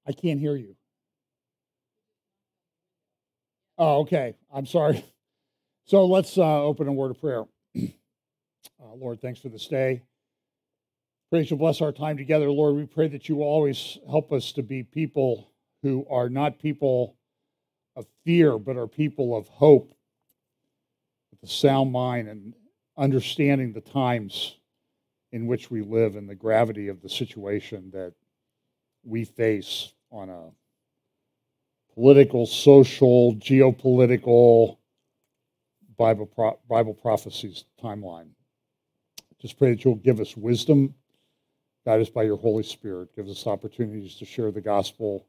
I can't hear you. Oh, okay. I'm sorry. So let's open a word of prayer. Lord, thanks for this day. Praise you, bless our time together. Lord, we pray that you will always help us to be people who are not people of fear, but are people of hope, with a sound mind and understanding the times in which we live and the gravity of the situation that we face on a political, social, geopolitical, Bible prophecies timeline. Just pray that you'll give us wisdom, guide us by your Holy Spirit, give us opportunities to share the gospel.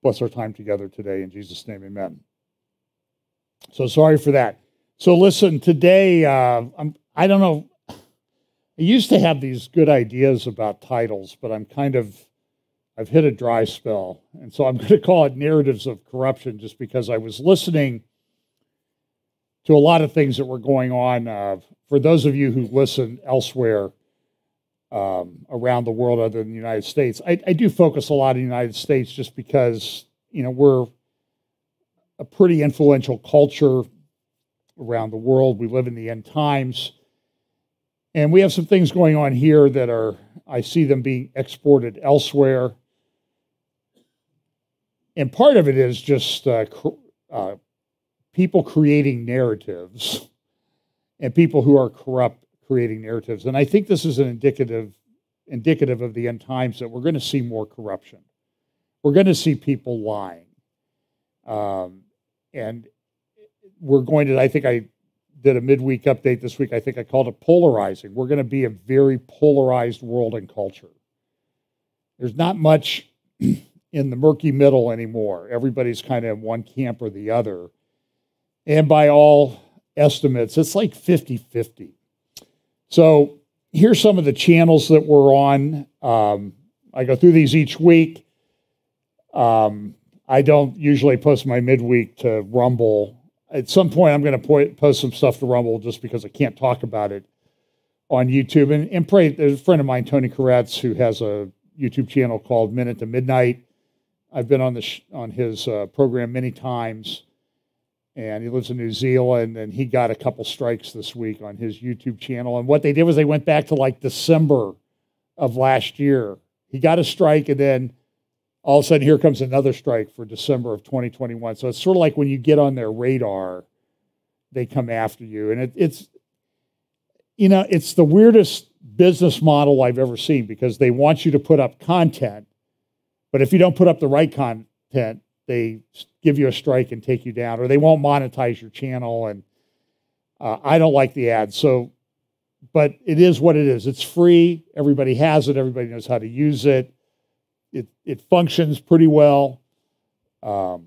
Bless our time together today. In Jesus' name, amen. So sorry for that. So listen, today, I don't know, I used to have these good ideas about titles, but I've hit a dry spell. And so I'm going to call it Narratives of Corruption, just because I was listening to a lot of things that were going on. For those of you who listen elsewhere around the world other than the United States, I do focus a lot on the United States just because, we're a pretty influential culture around the world. We live in the end times. And we have some things going on here that I see them being exported elsewhere. And part of it is just people creating narratives and people who are corrupt creating narratives. And I think this is an indicative of the end times, that we're going to see more corruption. We're going to see people lying. And we're going to, I think I did a midweek update this week. I think I called it polarizing. We're going to be a very polarized world and culture. There's not much in the murky middle anymore. Everybody's kind of in one camp or the other. And by all estimates, it's like 50-50. So here's some of the channels that we're on. I go through these each week. I don't usually post my midweek to Rumble. At some point, I'm going to post some stuff to Rumble just because I can't talk about it on YouTube. And pray, there's a friend of mine, Tony Koretz, who has a YouTube channel called Minute to Midnight. I've been on his program many times, and he lives in New Zealand, and he got a couple strikes this week on his YouTube channel. And what they did was they went back to like December of last year. He got a strike, and then all of a sudden, here comes another strike for December of 2021. So it's sort of like when you get on their radar, they come after you. And it's the weirdest business model I've ever seen, because they want you to put up content, but if you don't put up the right content, they give you a strike and take you down, or they won't monetize your channel. And I don't like the ads. So, but it is what it is. It's free. Everybody has it. Everybody knows how to use it. It functions pretty well. If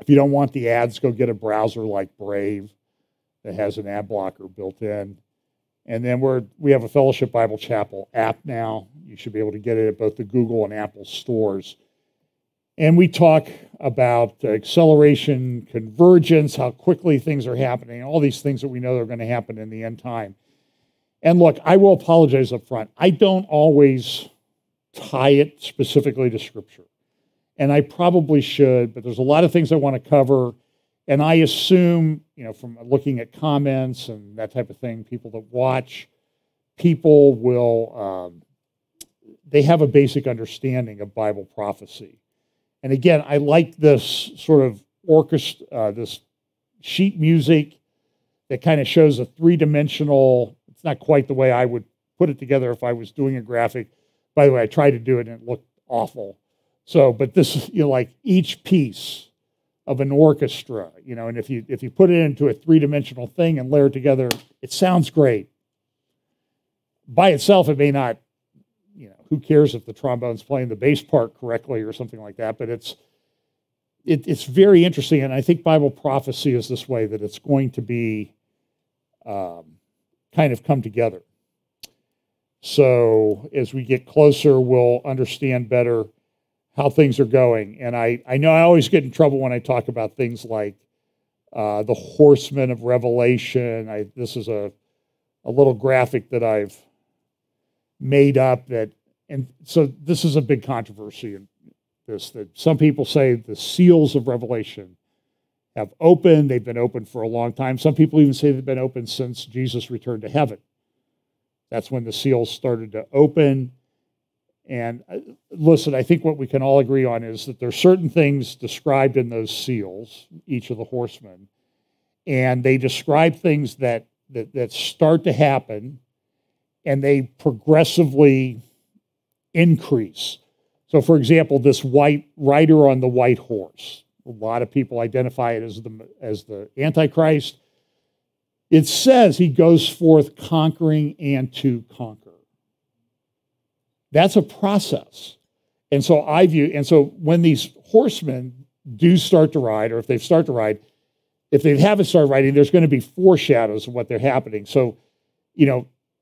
you don't want the ads, go get a browser like Brave that has an ad blocker built in. And then we have a Fellowship Bible Chapel app now. You should be able to get it at both the Google and Apple stores. And we talk about acceleration, convergence, how quickly things are happening, all these things that we know are going to happen in the end time. And look, I will apologize up front. I don't always tie it specifically to Scripture. And I probably should, but there's a lot of things I want to cover. And I assume, from looking at comments and that type of thing, people that watch, people will, they have a basic understanding of Bible prophecy. And again, I like this sort of orchestra, this sheet music that kind of shows a three-dimensional, it's not quite the way I would put it together if I was doing a graphic. By the way, I tried to do it and it looked awful. So, but this is, like each piece of an orchestra, and if you put it into a three-dimensional thing and layer it together, it sounds great. By itself, it may not, who cares if the trombone's playing the bass part correctly or something like that, but it's very interesting. And I think Bible prophecy is this way, that it's going to be kind of come together. So as we get closer, we'll understand better how things are going. And I know I always get in trouble when I talk about things like the horsemen of Revelation. This is a little graphic that I've made up that and so this is a big controversy in this, that some people say the seals of Revelation have opened. They've been open for a long time. Some people even say they've been open since Jesus returned to heaven. That's when the seals started to open. And listen, I think what we can all agree on is that there's certain things described in those seals, each of the horsemen, and they describe things that start to happen, and they progressively increase. So, for example, this white rider on the white horse, a lot of people identify it as the Antichrist. It says he goes forth conquering and to conquer. That's a process. And so when these horsemen do start to ride, or if they start to ride, if they haven't started riding, there's going to be foreshadows of what they're happening. So,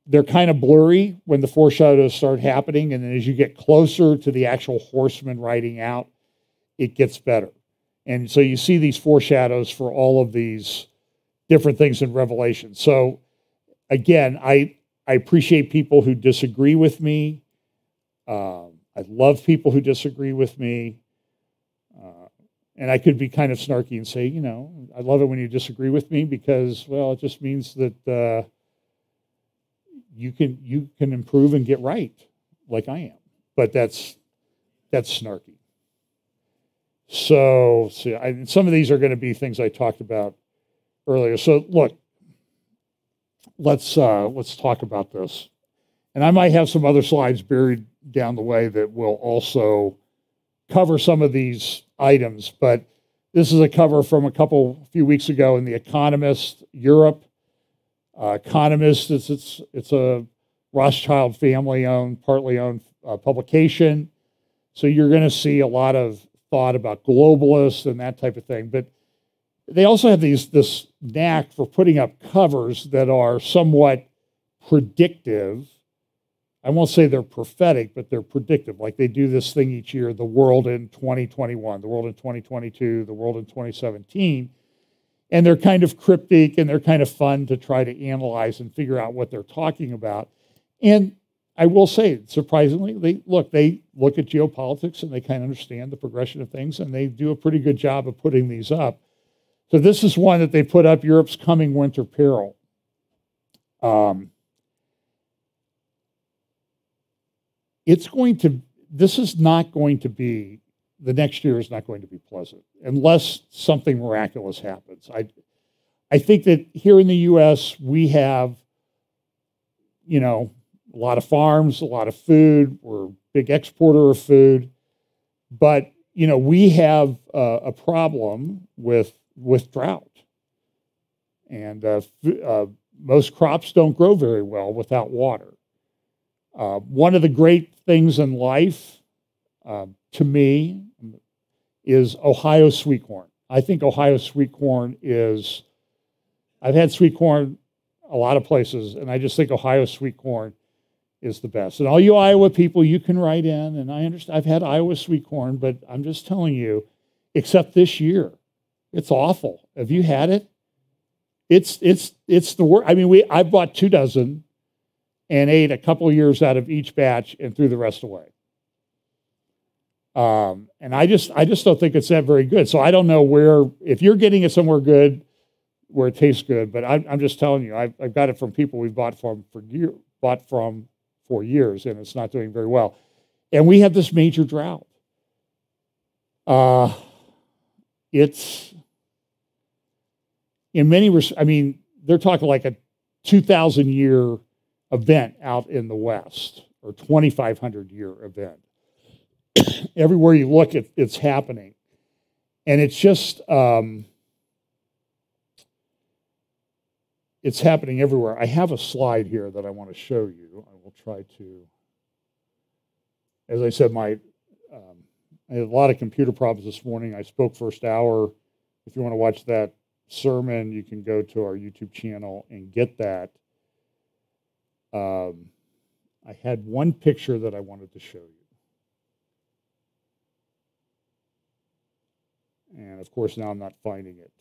they're kind of blurry when the foreshadows start happening. And then as you get closer to the actual horseman riding out, it gets better. And so you see these foreshadows for all of these different things in Revelation. So again, I appreciate people who disagree with me. I love people who disagree with me. And I could be kind of snarky and say, I love it when you disagree with me because, well, it just means that you can improve and get right like I am. But that's snarky. So some of these are going to be things I talked about earlier. So look, let's talk about this. And I might have some other slides buried down the way that will also cover some of these items, but this is a cover from a few weeks ago in The Economist, Europe. Economist, it's a Rothschild family-owned, partly owned publication. So you're going to see a lot of thought about globalists and that type of thing. But they also have this knack for putting up covers that are somewhat predictive. I won't say they're prophetic, but they're predictive. Like they do this thing each year, the world in 2021, the world in 2022, the world in 2017. And they're kind of cryptic and they're kind of fun to try to analyze and figure out what they're talking about. And I will say, surprisingly, they look at geopolitics and they kind of understand the progression of things, and they do a pretty good job of putting these up. So this is one that they put up, Europe's Coming Winter Peril. This is not going to be, the next year is not going to be pleasant unless something miraculous happens. I think that here in the U.S., we have, a lot of farms, a lot of food. We're a big exporter of food. But, we have a problem with drought. And most crops don't grow very well without water. One of the great things in life, to me, is Ohio sweet corn. I think Ohio sweet corn I've had sweet corn a lot of places, and I just think Ohio sweet corn is the best. And all you Iowa people, you can write in, and I understand, I've had Iowa sweet corn, but I'm just telling you, except this year, it's awful. Have you had it? It's the worst. I mean, I bought 2 dozen and ate a couple of years out of each batch and threw the rest away. And I just don't think it's that very good. So I don't know if you're getting it somewhere good, where it tastes good, but I'm just telling you, I've got it from people we've bought from for years, and it's not doing very well. And we have this major drought. It's in many respects, I mean, they're talking like a 2,000-year event out in the West, or 2,500-year event. Everywhere you look, it's happening. And it's just, it's happening everywhere. I have a slide here that I want to show you. I will try to, as I said, I had a lot of computer problems this morning. I spoke first hour. If you want to watch that sermon, you can go to our YouTube channel and get that. I had one picture that I wanted to show you. And of course, now I'm not finding it.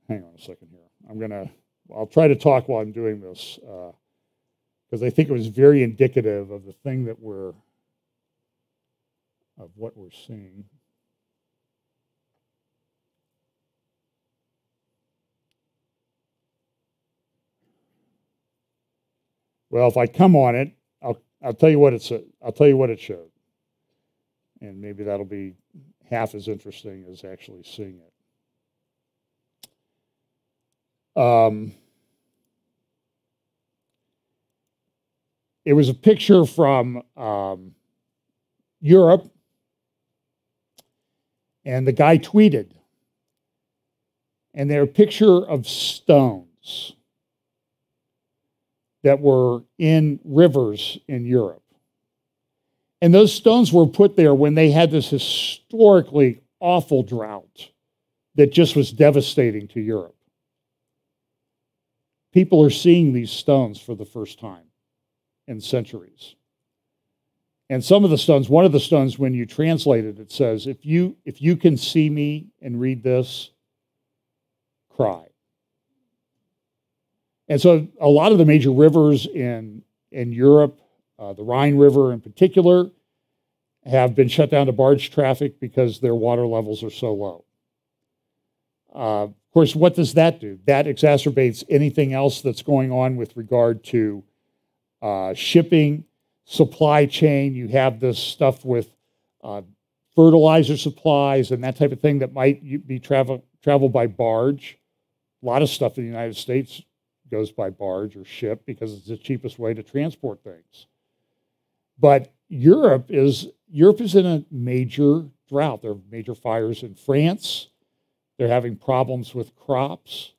Hang on a second here. I'll try to talk while I'm doing this, because I think it was very indicative of the thing that of what we're seeing. Well, if I come on it, I'll tell you what it said. I'll tell you what it showed, and maybe that'll be half as interesting as actually seeing it. It was a picture from Europe, and the guy tweeted, and they're a picture of stones that were in rivers in Europe. And those stones were put there when they had this historically awful drought that just was devastating to Europe. People are seeing these stones for the first time in centuries. And some of the stones, one of the stones, when you translate it, it says, if you can see me and read this, cry. And so a lot of the major rivers in Europe, the Rhine River in particular, have been shut down to barge traffic because their water levels are so low. Of course, what does that do? That exacerbates anything else that's going on with regard to shipping, supply chain. You have this stuff with fertilizer supplies and that type of thing that might be traveled by barge. A lot of stuff in the United States goes by barge or ship because it's the cheapest way to transport things. But Europe is in a major drought. There are major fires in France. They're having problems with crops.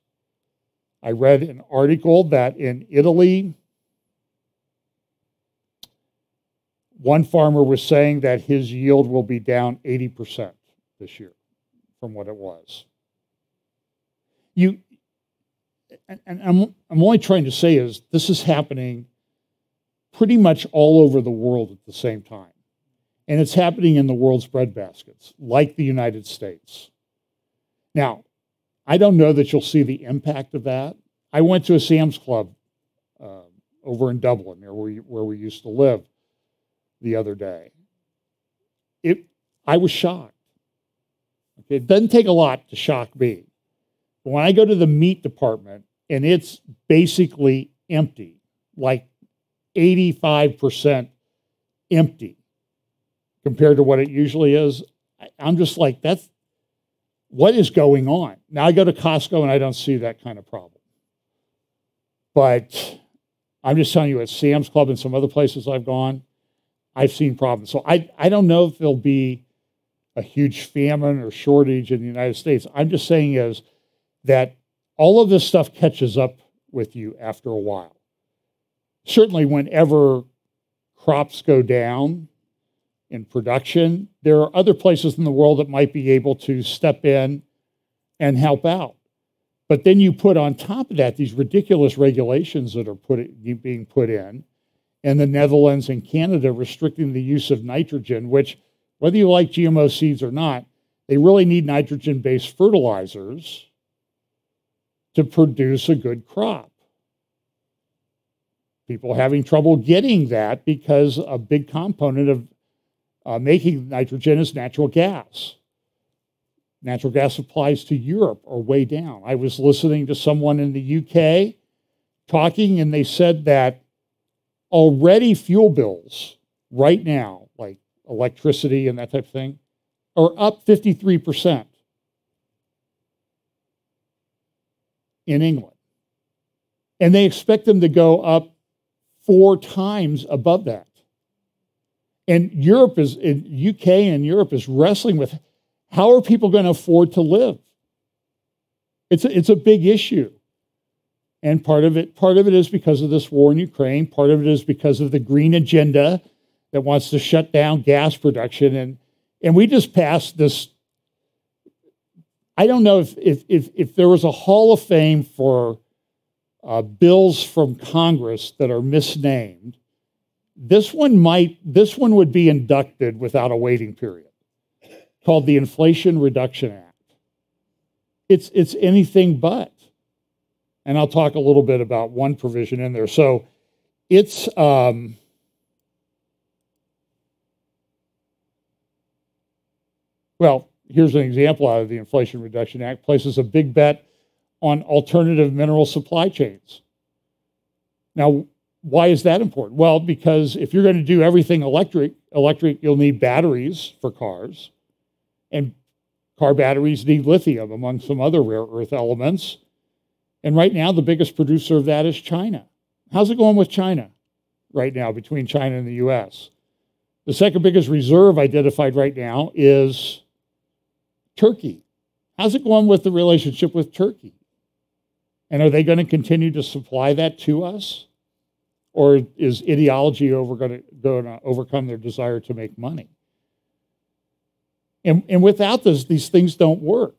I read an article that in Italy, one farmer was saying that his yield will be down 80% this year from what it was. And I'm only trying to say is this is happening pretty much all over the world at the same time. And it's happening in the world's breadbaskets, like the United States. Now, I don't know that you'll see the impact of that. I went to a Sam's Club over in Dublin, where we used to live, the other day. I was shocked. Okay, it doesn't take a lot to shock me. But when I go to the meat department and it's basically empty, like 85% empty compared to what it usually is, I'm just like, what is going on? Now I go to Costco and I don't see that kind of problem. But I'm just telling you, at Sam's Club and some other places I've gone, I've seen problems. So I don't know if there'll be a huge famine or shortage in the United States. I'm just saying is that all of this stuff catches up with you after a while. Certainly whenever crops go down in production, there are other places in the world that might be able to step in and help out. But then you put on top of that these ridiculous regulations that are being put in the Netherlands and Canada restricting the use of nitrogen, which, whether you like GMO seeds or not, they really need nitrogen-based fertilizers to produce a good crop. People are having trouble getting that because a big component of making nitrogen is natural gas. Natural gas supplies to Europe are way down. I was listening to someone in the UK talking, and they said that already fuel bills right now, like electricity and that type of thing, are up 53% in England. And they expect them to go up 4 times above that. And UK and Europe is wrestling with, how are people going to afford to live? It's a big issue. And part of it is because of this war in Ukraine. Part of it is because of the green agenda that wants to shut down gas production. And we just passed this. I don't know if there was a Hall of Fame for bills from Congress that are misnamed. This one would be inducted without a waiting period, called the Inflation Reduction Act. It's anything but. And I'll talk a little bit about one provision in there. So It's well, here's an example out of the Inflation Reduction Act, places a big bet on alternative mineral supply chains. Now, why is that important? Well, because if you're going to do everything electric, you'll need batteries for cars, and car batteries need lithium, among some other rare earth elements. And right now, the biggest producer of that is China. How's it going with China right now, between China and the U.S.? The second biggest reserve identified right now is Turkey. How's it going with the relationship with Turkey? And are they going to continue to supply that to us? Or is ideology going to overcome their desire to make money? And without this, these things don't work.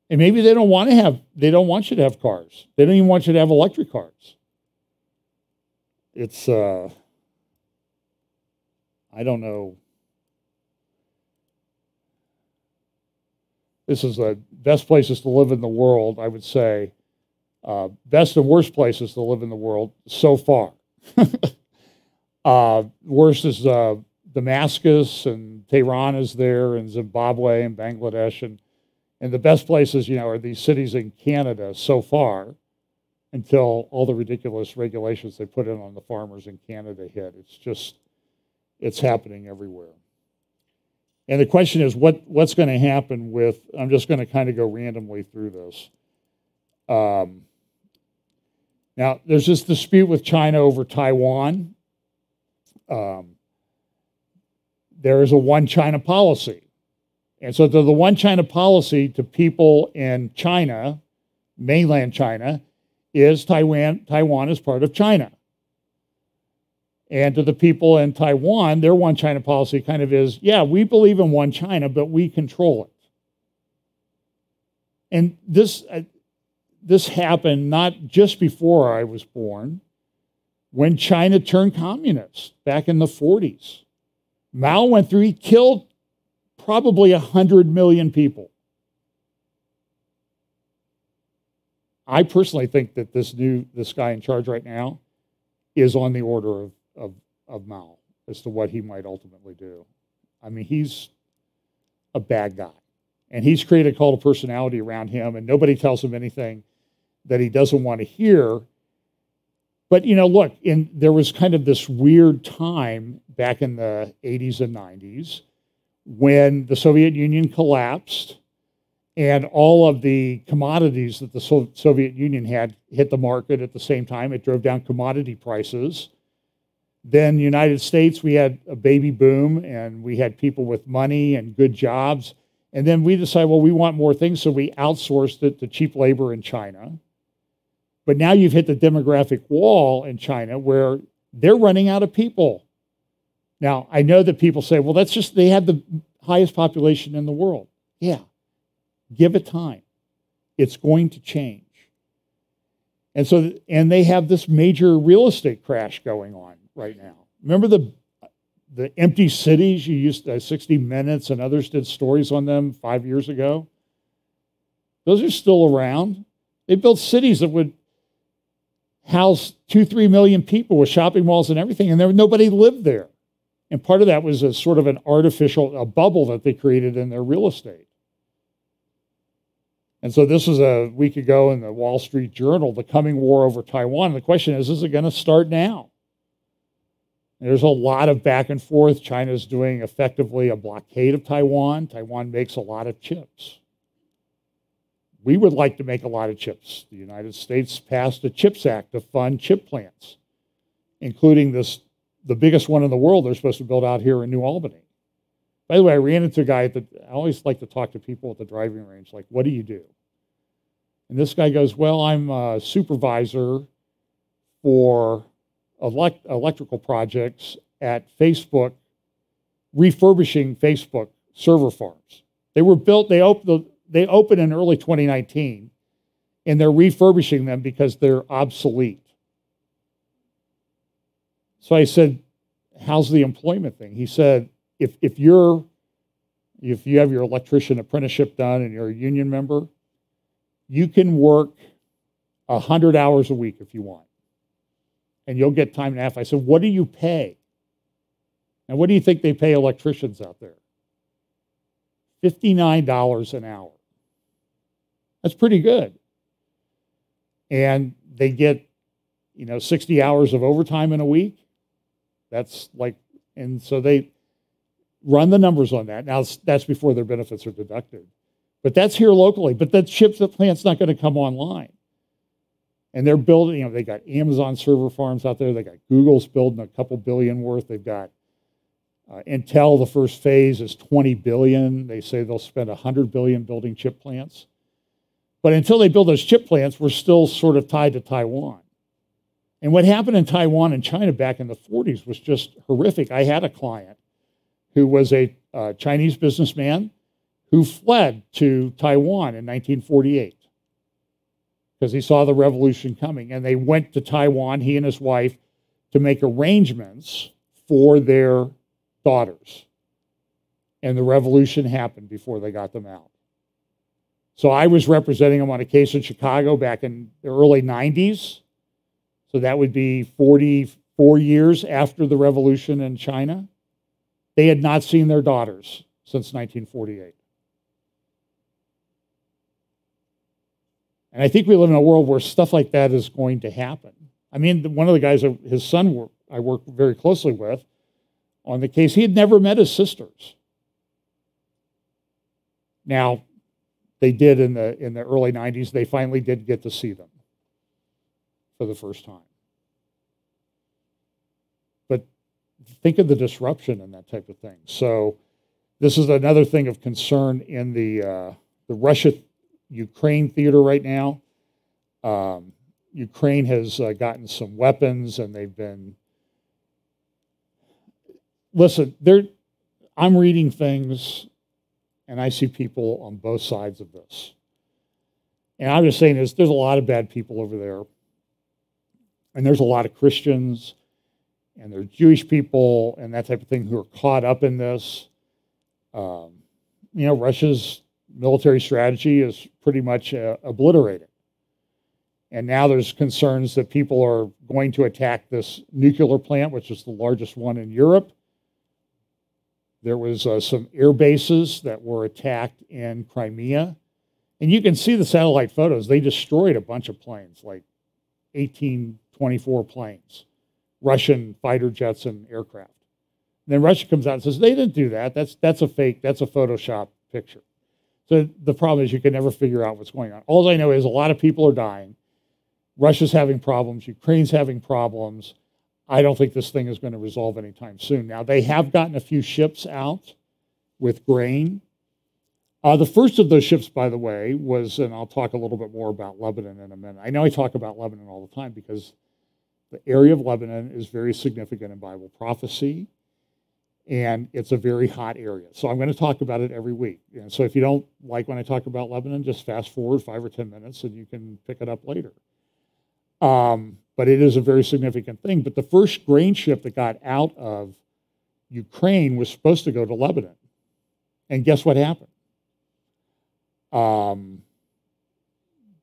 And maybe they don't want you to have cars. They don't even want you to have electric cars. It's, I don't know. This is the best places to live in the world, I would say. Best and worst places to live in the world so far. Worst is Damascus, and Tehran is there, and Zimbabwe and Bangladesh. And the best places, are these cities in Canada so far, until all the ridiculous regulations they put in on the farmers in Canada hit. It's happening everywhere. And the question is, what's going to happen with, I'm just going to kind of go randomly through this. Now, there's this dispute with China over Taiwan. There is a one China policy. And so the one China policy to people in China, mainland China, is Taiwan is part of China. And to the people in Taiwan, their one China policy kind of is, yeah, we believe in one China, but we control it. And this happened not just before I was born, when China turned communist back in the 40s. Mao went through, he killed probably 100 million people. I personally think that this guy in charge right now is on the order of Mao as to what he might ultimately do. I mean, he's a bad guy. And he's created a cult of personality around him, and nobody tells him anything that he doesn't want to hear. But, look, there was kind of this weird time back in the 80s and 90s when the Soviet Union collapsed and all of the commodities that the Soviet Union had hit the market at the same time. It drove down commodity prices. Then the United States, we had a baby boom, and we had people with money and good jobs. And then we decided, well, we want more things, so we outsourced it to cheap labor in China. But now you've hit the demographic wall in China where they're running out of people. Now, I know that people say, well, that's just, they have the highest population in the world. Yeah, give it time. It's going to change. And they have this major real estate crash going on right now. Remember the empty cities? You used to, 60 Minutes and others did stories on them 5 years ago. Those are still around. They built cities that would house 2-3 million people with shopping malls and everything, and nobody lived there. And part of that was a sort of an artificial bubble that they created in their real estate. And so this was a week ago in the Wall Street Journal, the coming war over Taiwan. The question is it going to start now? There's a lot of back and forth. China's doing effectively a blockade of Taiwan. Taiwan makes a lot of chips. We would like to make a lot of chips. The United States passed a CHIPS Act to fund chip plants, including the biggest one in the world they're supposed to build out here in New Albany. By the way, I ran into a guy I always like to talk to people at the driving range, like, what do you do? And this guy goes, well, I'm a supervisor for electrical projects at Facebook, refurbishing Facebook server farms. They were built, they opened in early 2019, and they're refurbishing them because they're obsolete. So I said, how's the employment thing? He said, if you have your electrician apprenticeship done and you're a union member, you can work 100 hours a week if you want. And you'll get time and a half. I said, what do you pay? And what do you think they pay electricians out there? $59 an hour. That's pretty good. And they get, 60 hours of overtime in a week. That's like, and so they run the numbers on that. Now, that's before their benefits are deducted. But that's here locally. But that plant's not going to come online. And they're building, they got Amazon server farms out there. They got Google's building a couple billion worth. They've got Intel, the first phase is $20 billion. They say they'll spend $100 billion building chip plants. But until they build those chip plants, we're still sort of tied to Taiwan. And what happened in Taiwan and China back in the 40s was just horrific. I had a client who was a Chinese businessman who fled to Taiwan in 1948 because he saw the revolution coming. And they went to Taiwan, he and his wife, to make arrangements for their daughters. And the revolution happened before they got them out. So I was representing them on a case in Chicago back in the early 90s. So that would be 44 years after the revolution in China. They had not seen their daughters since 1948. And I think we live in a world where stuff like that is going to happen. I mean, one of the guys, his son, I work very closely with, on the case, he had never met his sisters. Now, they did in the early 90s. They finally did get to see them for the first time. But think of the disruption and that type of thing. So this is another thing of concern in the Russia-Ukraine theater right now. Ukraine has gotten some weapons, and they've been... Listen, I'm reading things, and I see people on both sides of this. And I'm just saying there's a lot of bad people over there. And there's a lot of Christians, and there's Jewish people, and that type of thing who are caught up in this. Russia's military strategy is pretty much obliterated. And now there's concerns that people are going to attack this nuclear plant, which is the largest one in Europe. There was some air bases that were attacked in Crimea. And you can see the satellite photos. They destroyed a bunch of planes, like 1824 planes, Russian fighter jets and aircraft. And then Russia comes out and says, they didn't do that. That's a fake, that's a Photoshop picture. So the problem is you can never figure out what's going on. All I know is a lot of people are dying. Russia's having problems. Ukraine's having problems. I don't think this thing is going to resolve anytime soon. Now, they have gotten a few ships out with grain. The first of those ships, by the way, was, and I'll talk a little bit more about Lebanon in a minute. I know I talk about Lebanon all the time because the area of Lebanon is very significant in Bible prophecy, and it's a very hot area. So I'm going to talk about it every week. And so if you don't like when I talk about Lebanon, just fast forward 5 or 10 minutes and you can pick it up later. But it is a very significant thing. But the first grain ship that got out of Ukraine was supposed to go to Lebanon. And guess what happened?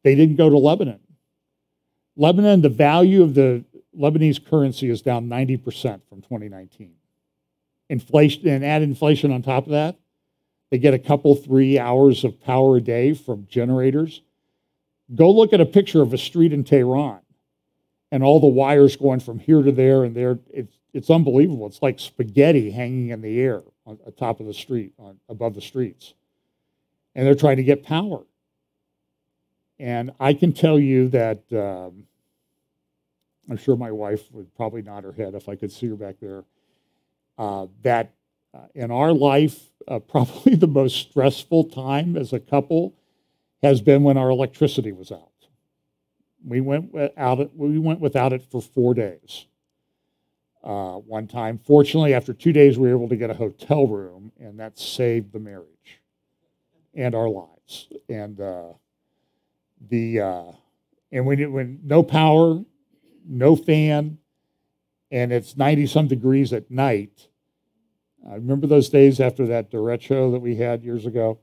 They didn't go to Lebanon. Lebanon, the value of the Lebanese currency is down 90% from 2019. Inflation, and add inflation on top of that, they get a couple, 3 hours of power a day from generators. Go look at a picture of a street in Tehran and all the wires going from here to there and there. It's unbelievable. It's like spaghetti hanging in the air on the top of the street, above the streets. And they're trying to get power. And I can tell you that, I'm sure my wife would probably nod her head if I could see her back there, that in our life, probably the most stressful time as a couple has been when our electricity was out. We went without it for 4 days. One time, fortunately, after 2 days, we were able to get a hotel room, and that saved the marriage and our lives. And when no power, no fan, and it's 90-some degrees at night. I remember those days after that derecho that we had years ago.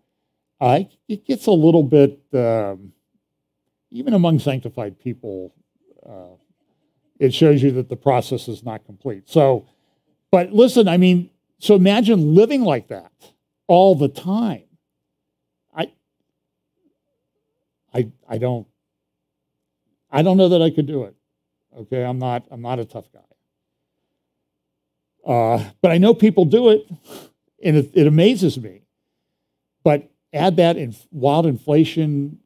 It gets a little bit even among sanctified people, it shows you that the process is not complete. So, but listen, I mean, so imagine living like that all the time. I don't know that I could do it. Okay, I'm not a tough guy. But I know people do it, and it amazes me. But add that in wild inflation,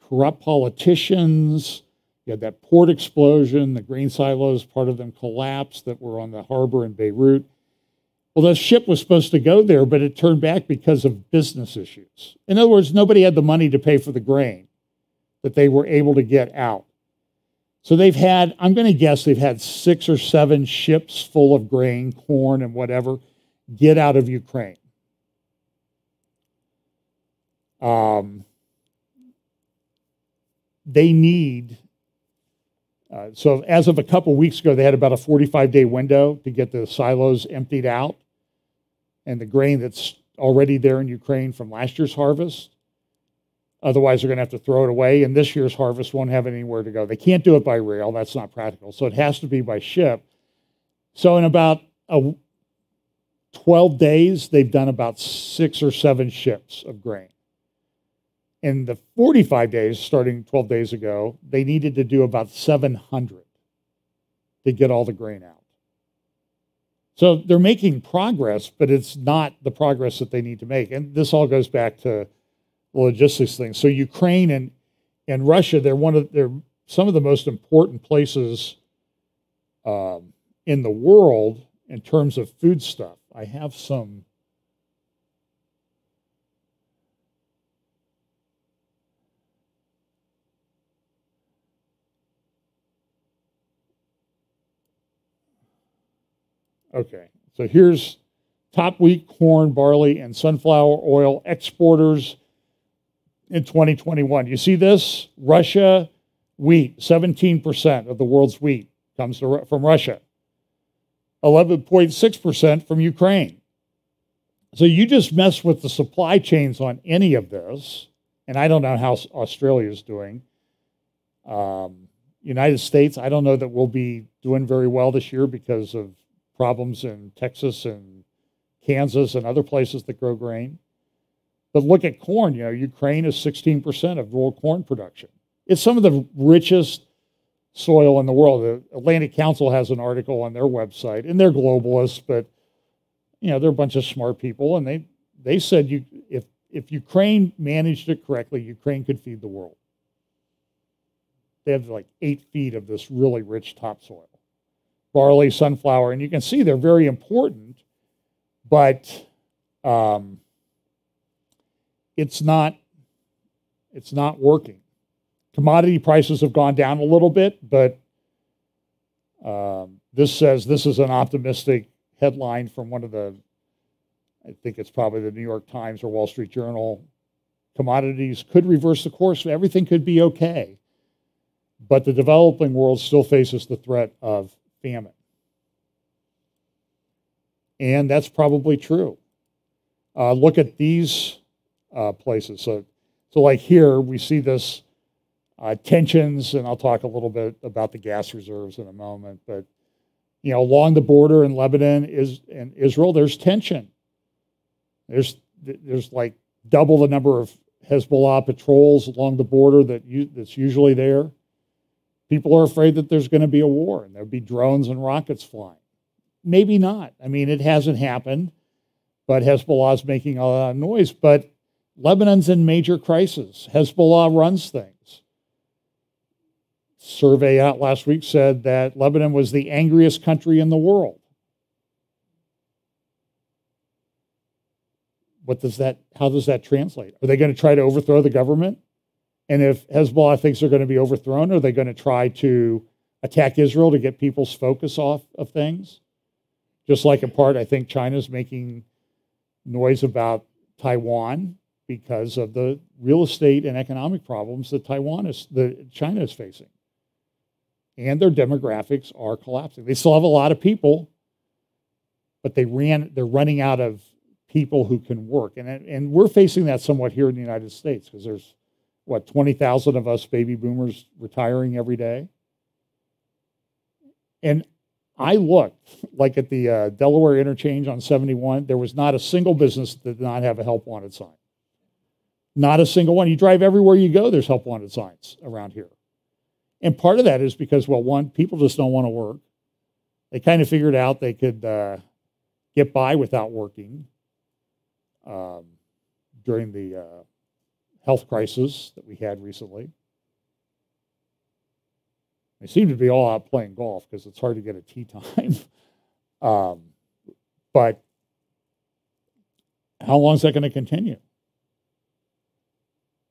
corrupt politicians. You had that port explosion, the grain silos, part of them collapsed that were on the harbor in Beirut. Well, the ship was supposed to go there, but it turned back because of business issues. In other words, nobody had the money to pay for the grain that they were able to get out. So they've had, I'm going to guess they've had 6 or 7 ships full of grain, corn, and whatever get out of Ukraine. They need, so as of a couple weeks ago, they had about a 45-day window to get the silos emptied out and the grain that's already there in Ukraine from last year's harvest. Otherwise, they're going to have to throw it away, and this year's harvest won't have anywhere to go. They can't do it by rail. That's not practical. So it has to be by ship. So in about 12 days, they've done about 6 or 7 ships of grain. In the 45 days, starting 12 days ago, they needed to do about 700 to get all the grain out. So they're making progress, but it's not the progress that they need to make. And this all goes back to the logistics thing. So Ukraine and Russia, they're some of the most important places in the world in terms of food stuff. I have some. Okay, so here's top wheat, corn, barley, and sunflower oil exporters in 2021. You see this? Russia, wheat, 17% of the world's wheat comes from Russia. 11.6% from Ukraine. So you just mess with the supply chains on any of this, and I don't know how Australia is doing. United States, I don't know that we'll be doing very well this year because of problems in Texas and Kansas and other places that grow grain. But look at corn. You know, Ukraine is 16% of world corn production. It's some of the richest soil in the world. The Atlantic Council has an article on their website, and they're globalists, but you know, they're a bunch of smart people, and they said if Ukraine managed it correctly, Ukraine could feed the world. They have like 8 feet of this really rich topsoil. Barley, sunflower, and you can see they're very important, but it's not working. Commodity prices have gone down a little bit, but this says, this is an optimistic headline from one of the, I think it's probably the New York Times or Wall Street Journal. Commodities could reverse the course. Everything could be okay. But the developing world still faces the threat of famine. And that's probably true. Look at these places. So like here, we see this tensions, and I'll talk a little bit about the gas reserves in a moment. But you know, along the border in Lebanon and Israel, there's tension. There's like double the number of Hezbollah patrols along the border that's usually there. People are afraid that there's going to be a war and there'll be drones and rockets flying. Maybe not. I mean, it hasn't happened, but Hezbollah is making a lot of noise. But Lebanon's in major crisis. Hezbollah runs things. Survey out last week said that Lebanon was the angriest country in the world. How does that translate? Are they going to try to overthrow the government? And if Hezbollah thinks they're going to be overthrown, are they going to try to attack Israel to get people's focus off of things? Just like in part, I think China's making noise about Taiwan because of the real estate and economic problems that China is facing. And their demographics are collapsing. They still have a lot of people, but they're running out of people who can work. And we're facing that somewhat here in the United States because there's what, 20,000 of us baby boomers retiring every day. And I looked, like at the Delaware interchange on 71, there was not a single business that did not have a help wanted sign. Not a single one. You drive everywhere you go, there's help wanted signs around here. And part of that is because, well, one, people just don't want to work. They kind of figured out they could get by without working during the health crisis that we had recently. They seem to be all out playing golf because it's hard to get a tee time. But how long is that going to continue?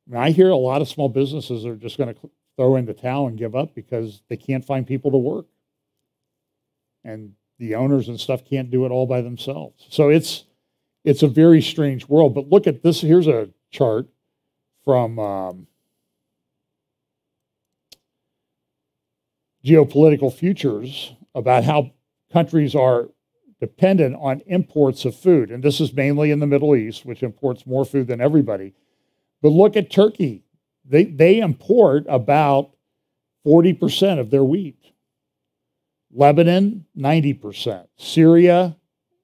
I mean, I hear a lot of small businesses are just going to throw in the towel and give up because they can't find people to work. And the owners and stuff can't do it all by themselves. So it's a very strange world. But look at this. Here's a chart from Geopolitical Futures about how countries are dependent on imports of food. And this is mainly in the Middle East, which imports more food than everybody. But look at Turkey. They import about 40% of their wheat. Lebanon, 90%. Syria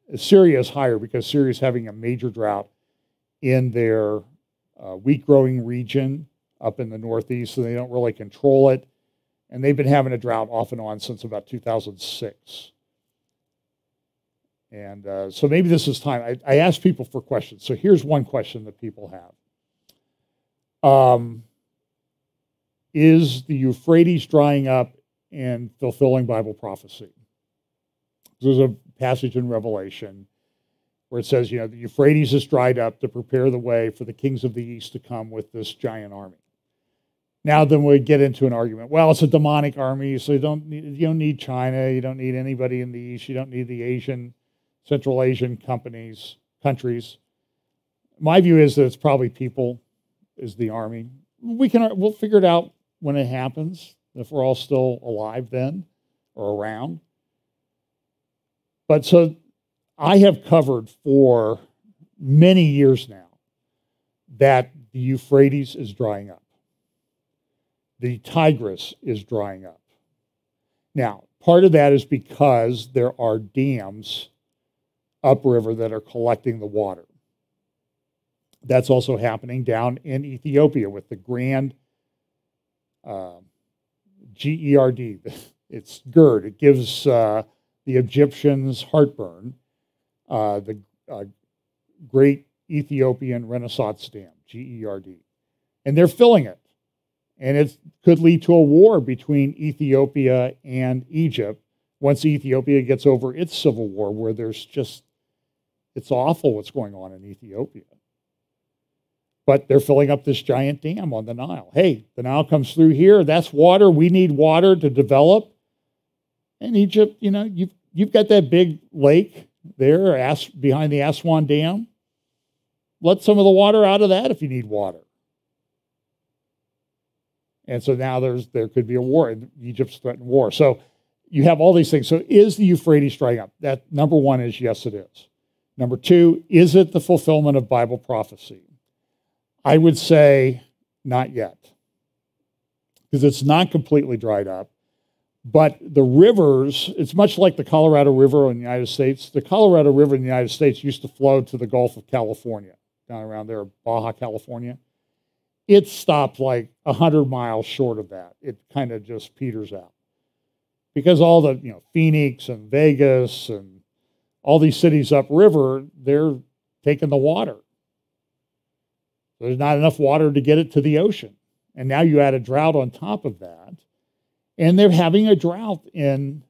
is higher because Syria is having a major drought in their wheat growing region up in the northeast, so they don't really control it. And they've been having a drought off and on since about 2006. And so maybe this is time. I asked people for questions. So here's one question that people have. Is the Euphrates drying up and fulfilling Bible prophecy? There's a passage in Revelation where it says, the Euphrates is dried up to prepare the way for the kings of the east to come with this giant army. Now then we get into an argument. Well, it's a demonic army, so you don't need China, you don't need anybody in the east, you don't need the Central Asian countries. My view is that it's probably people is the army. We'll figure it out when it happens, if we're all still alive then or around. But so I have covered for many years now that the Euphrates is drying up. The Tigris is drying up. Now, part of that is because there are dams upriver that are collecting the water. That's also happening down in Ethiopia with the Grand GERD. It's GERD. It gives the Egyptians heartburn. The Great Ethiopian Renaissance Dam, GERD. And they're filling it. And it could lead to a war between Ethiopia and Egypt once Ethiopia gets over its civil war, where it's awful what's going on in Ethiopia. But they're filling up this giant dam on the Nile. Hey, the Nile comes through here. That's water. We need water to develop. And Egypt, you've got that big lake there behind the Aswan Dam. Let some of the water out of that if you need water. And so now there could be a war. Egypt's threatened war. So you have all these things. So is the Euphrates drying up? That number one is yes, it is. Number two, is it the fulfillment of Bible prophecy? I would say not yet, because it's not completely dried up. But the rivers, it's much like the Colorado River in the United States. The Colorado River in the United States used to flow to the Gulf of California, down around there, Baja California. It stopped like 100 miles short of that. It kind of just peters out. Because all the, Phoenix and Vegas and all these cities upriver, they're taking the water. There's not enough water to get it to the ocean. And now you add a drought on top of that. And they're having a drought in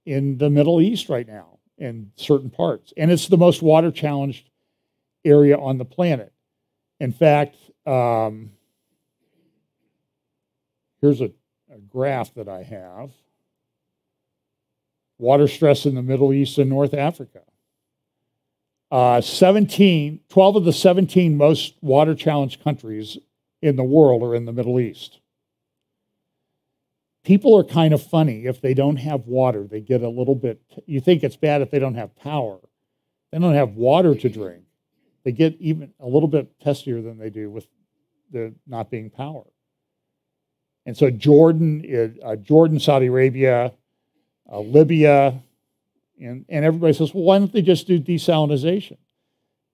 the Middle East right now in certain parts. And it's the most water-challenged area on the planet. In fact, here's a graph that I have. Water stress in the Middle East and North Africa. 12 of the 17 most water-challenged countries in the world are in the Middle East. People are kind of funny. If they don't have water, they get a little bit, you think it's bad if they don't have power. They don't have water to drink. They get even a little bit testier than they do with there not being power. And so Jordan, Saudi Arabia, Libya, and everybody says, well, why don't they just do desalinization?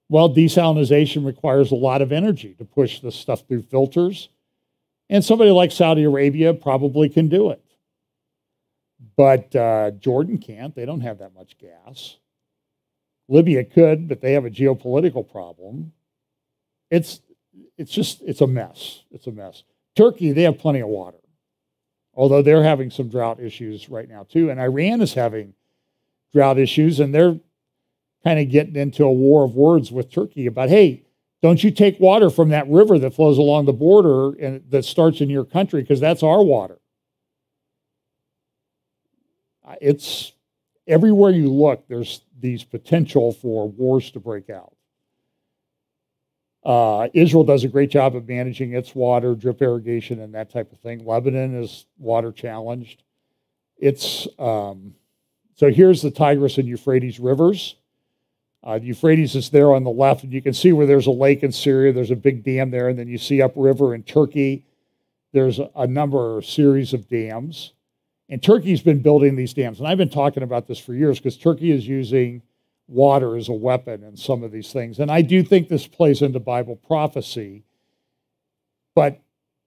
Well, desalinization requires a lot of energy to push this stuff through filters. And somebody like Saudi Arabia probably can do it. But Jordan can't. They don't have that much gas. Libya could, but they have a geopolitical problem. It's a mess. It's a mess. Turkey, they have plenty of water, although they're having some drought issues right now too. And Iran is having drought issues, and they're kind of getting into a war of words with Turkey about, hey, don't you take water from that river that flows along the border and that starts in your country, because that's our water. It's everywhere you look, there's these potential for wars to break out. Israel does a great job of managing its water, drip irrigation, and that type of thing. Lebanon is water challenged. So here's the Tigris and Euphrates rivers. The Euphrates is there on the left, and you can see where there's a lake in Syria. There's a big dam there, and then you see upriver in Turkey. There's a number or series of dams. And Turkey's been building these dams. And I've been talking about this for years because Turkey is using water as a weapon in some of these things. And I do think this plays into Bible prophecy. But,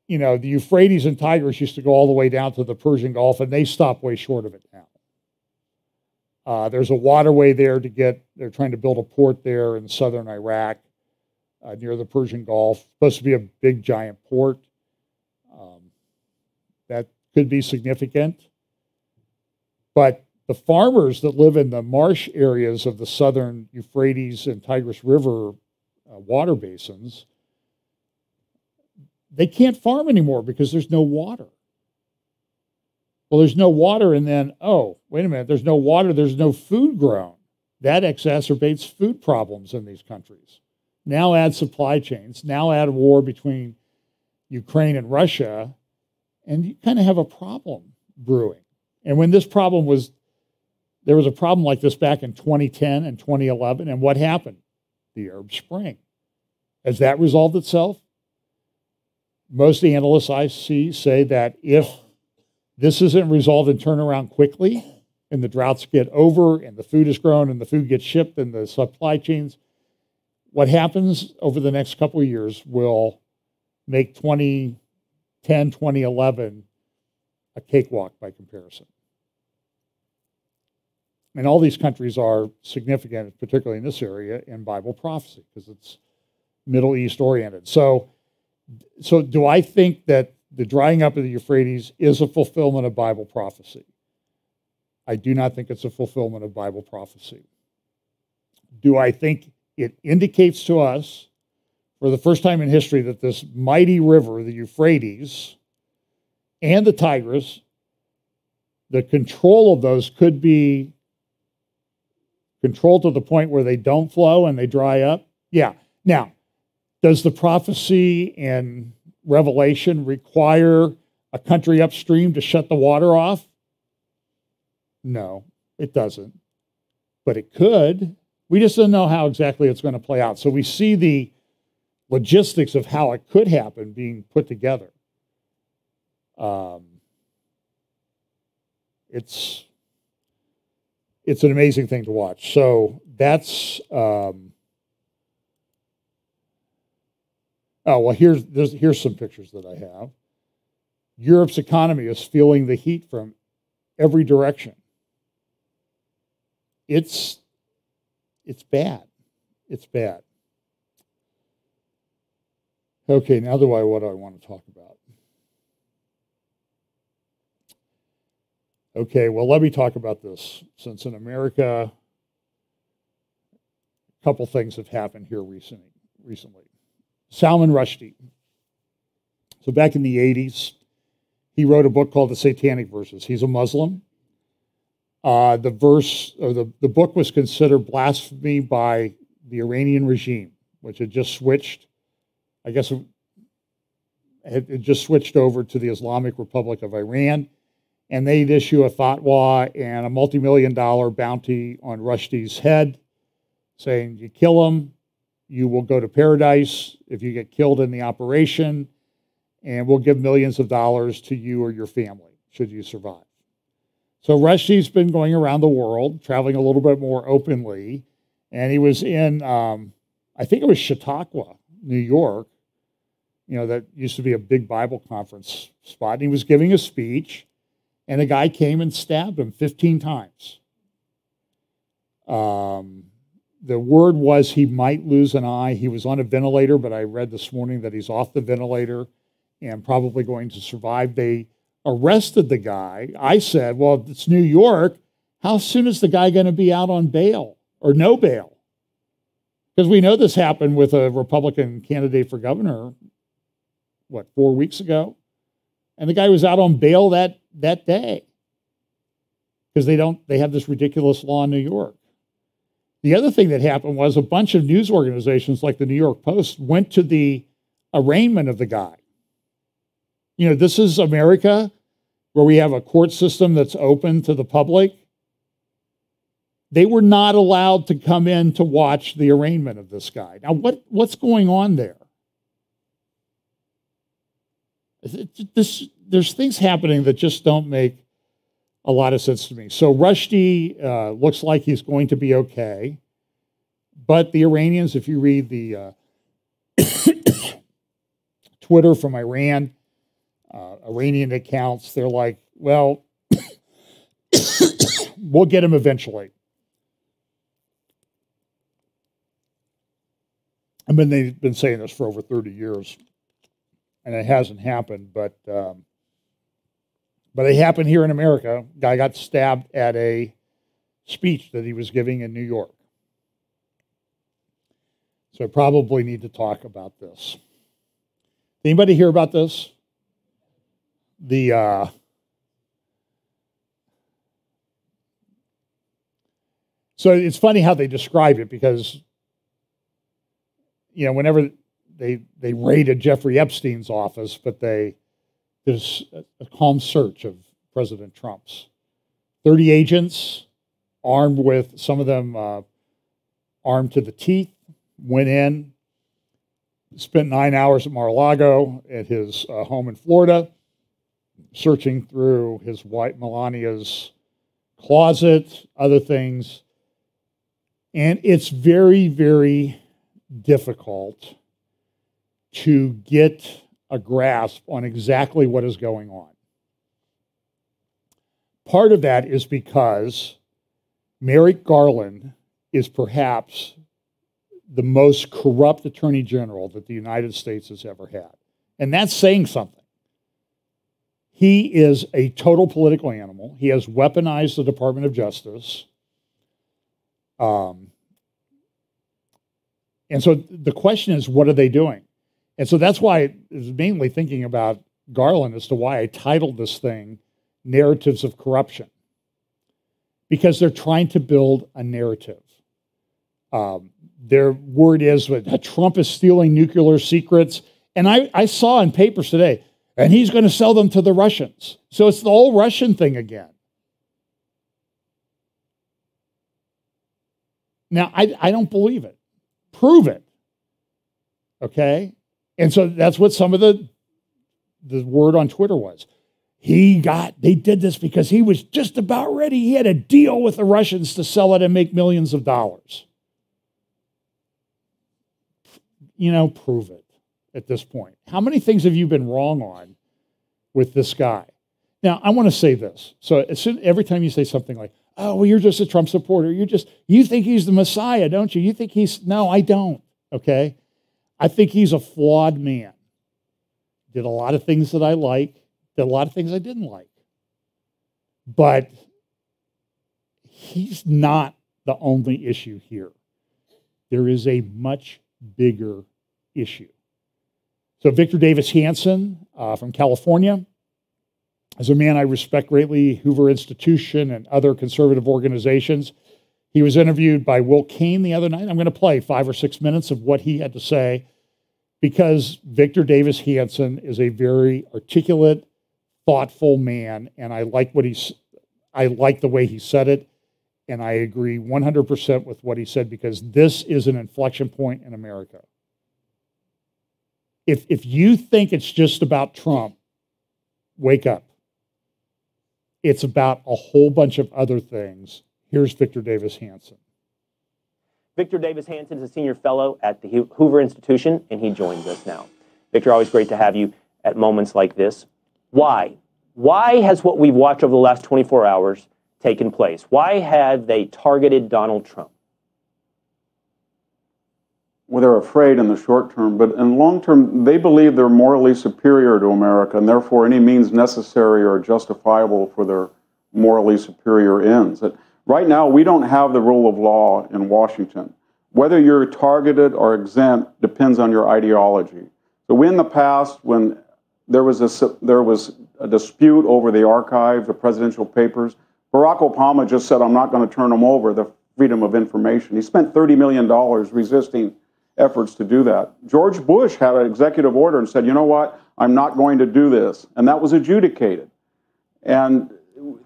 you know, the Euphrates and Tigris used to go all the way down to the Persian Gulf, and they stop way short of it now. There's a waterway there they're trying to build a port there in southern Iraq near the Persian Gulf. Supposed to be a big, giant port. That could be significant. But the farmers that live in the marsh areas of the southern Euphrates and Tigris River water basins, they can't farm anymore because there's no water. Well, there's no water, and then, oh, wait a minute, there's no water, there's no food grown. That exacerbates food problems in these countries. Now add supply chains, now add a war between Ukraine and Russia, and you kind of have a problem brewing. And when there was a problem like this back in 2010 and 2011, and what happened? The Arab Spring. Has that resolved itself? Most analysts I see say that if this isn't resolved and turned around quickly, and the droughts get over, and the food is grown, and the food gets shipped, and the supply chains, what happens over the next couple of years will make 2010, 2011 a cakewalk by comparison. And all these countries are significant, particularly in this area, in Bible prophecy, because it's Middle East oriented. So do I think that the drying up of the Euphrates is a fulfillment of Bible prophecy? I do not think it's a fulfillment of Bible prophecy. Do I think it indicates to us, for the first time in history, that this mighty river, the Euphrates, and the Tigris, the control of those could be controlled to the point where they don't flow and they dry up? Yeah. Now, does the prophecy in Revelation require a country upstream to shut the water off? No, it doesn't. But it could. We just don't know how exactly it's going to play out. So we see the logistics of how it could happen being put together. It's an amazing thing to watch. So that's here's some pictures that I have. Europe's economy is feeling the heat from every direction. It's bad. It's bad. Okay, now what do I want to talk about? Okay, well, let me talk about this. Since in America, a couple things have happened here recently. Salman Rushdie. So back in the 80s, he wrote a book called The Satanic Verses. He's a Muslim. The book was considered blasphemy by the Iranian regime, which had just switched. I guess it just switched over to the Islamic Republic of Iran, and they'd issue a fatwa and a multi-million-dollar bounty on Rushdie's head, saying, you kill him, you will go to paradise if you get killed in the operation, and we'll give millions of dollars to you or your family should you survive. So Rushdie's been going around the world, traveling a little bit more openly, and he was in, I think it was Chautauqua, New York. You know, that used to be a big Bible conference spot. And he was giving a speech, and a guy came and stabbed him 15 times. The word was he might lose an eye. He was on a ventilator, but I read this morning that he's off the ventilator and probably going to survive. They arrested the guy. I said, well, it's New York. How soon is the guy going to be out on bail or no bail? Because we know this happened with a Republican candidate for governor, 4 weeks ago? And the guy was out on bail that day because they have this ridiculous law in New York. The other thing that happened was a bunch of news organizations like the New York Post went to the arraignment of the guy. You know, this is America where we have a court system that's open to the public. They were not allowed to come in to watch the arraignment of this guy. Now, what's going on there? There's things happening that just don't make a lot of sense to me. So Rushdie looks like he's going to be okay. But the Iranians, if you read the Twitter from Iran, Iranian accounts, they're like, well, we'll get him eventually. I mean, they've been saying this for over 30 years, and it hasn't happened, but it happened here in America. Guy got stabbed at a speech that he was giving in New York. So I probably need to talk about this. Anybody hear about this? So it's funny how they describe it because, you know, whenever they raided Jeffrey Epstein's office, but there's a calm search of President Trump's. 30 agents, armed with, some of them armed to the teeth, went in, spent 9 hours at Mar-a-Lago at his home in Florida, searching through his wife Melania's closet, other things. And it's very, very difficult to get a grasp on exactly what is going on. Part of that is because Merrick Garland is perhaps the most corrupt attorney general that the United States has ever had. And that's saying something. He is a total political animal. He has weaponized the Department of Justice. And so the question is, what are they doing? And so that's why I was mainly thinking about Garland as to why I titled this thing Narratives of Corruption. Because they're trying to build a narrative. Their word is that Trump is stealing nuclear secrets. And I saw in papers today, and he's going to sell them to the Russians. So it's the whole Russian thing again. Now, I don't believe it. Prove it. Okay? And so that's what some of the word on Twitter was. They did this because he was just about ready. He had a deal with the Russians to sell it and make millions of dollars. You know, prove it at this point. How many things have you been wrong on with this guy? Now, I want to say this. So every time you say something like, oh, well, you're just a Trump supporter. You think he's the Messiah, don't you? You think no, I don't, okay? I think he's a flawed man. Did a lot of things that I like, did a lot of things I didn't like. But he's not the only issue here. There is a much bigger issue. So Victor Davis Hansen from California is a man I respect greatly, Hoover Institution and other conservative organizations. He was interviewed by Will Cain the other night. I'm going to play 5 or 6 minutes of what he had to say because Victor Davis Hansen is a very articulate, thoughtful man, and I like the way he said it. And I agree 100% with what he said, because this is an inflection point in America. If you think it's just about Trump, wake up. It's about a whole bunch of other things. Here's Victor Davis Hansen. Victor Davis Hansen is a senior fellow at the Hoover Institution, and he joins us now. Victor, always great to have you at moments like this. Why? Why has what we've watched over the last 24 hours taken place? Why have they targeted Donald Trump? Well, they're afraid in the short term, but in long term, they believe they're morally superior to America, and therefore any means necessary or justifiable for their morally superior ends. Right now, we don't have the rule of law in Washington. Whether you're targeted or exempt depends on your ideology. So in the past, when there was a dispute over the archive, the presidential papers, Barack Obama just said, I'm not going to turn them over, the freedom of information. He spent $30 million resisting efforts to do that. George Bush had an executive order and said, you know what, I'm not going to do this. And that was adjudicated. And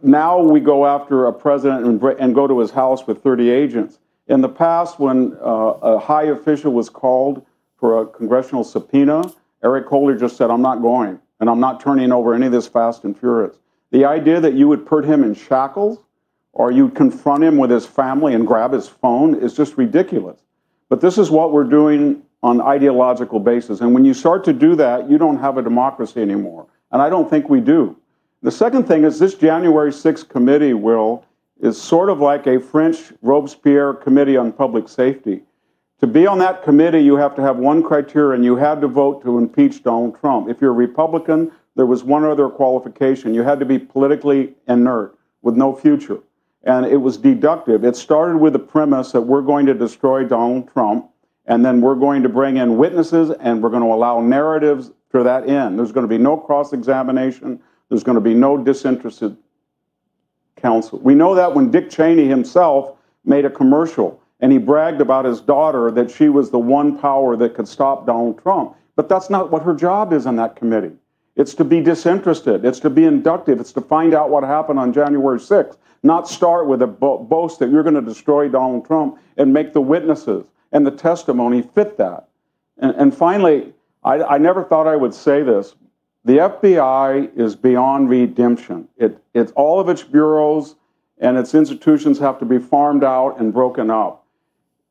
now we go after a president and go to his house with 30 agents. In the past, when a high official was called for a congressional subpoena, Eric Holder just said, I'm not going, and I'm not turning over any of this fast and furious. The idea that you would put him in shackles or you'd confront him with his family and grab his phone is just ridiculous. But this is what we're doing on ideological basis. And when you start to do that, you don't have a democracy anymore. And I don't think we do. The second thing is this January 6th committee, Will, is sort of like a French Robespierre committee on public safety. To be on that committee, you have to have one criteria, and you had to vote to impeach Donald Trump. If you're a Republican, there was one other qualification. You had to be politically inert with no future. And it was deductive. It started with the premise that we're going to destroy Donald Trump, and then we're going to bring in witnesses, and we're going to allow narratives to that end. There's going to be no cross-examination. There's going to be no disinterested counsel. We know that when Dick Cheney himself made a commercial, and he bragged about his daughter that she was the one power that could stop Donald Trump. But that's not what her job is on that committee. It's to be disinterested. It's to be inductive. It's to find out what happened on January 6th, not start with a boast that you're going to destroy Donald Trump and make the witnesses and the testimony fit that. And finally, I never thought I would say this. The FBI is beyond redemption. It's all of its bureaus and its institutions have to be farmed out and broken up.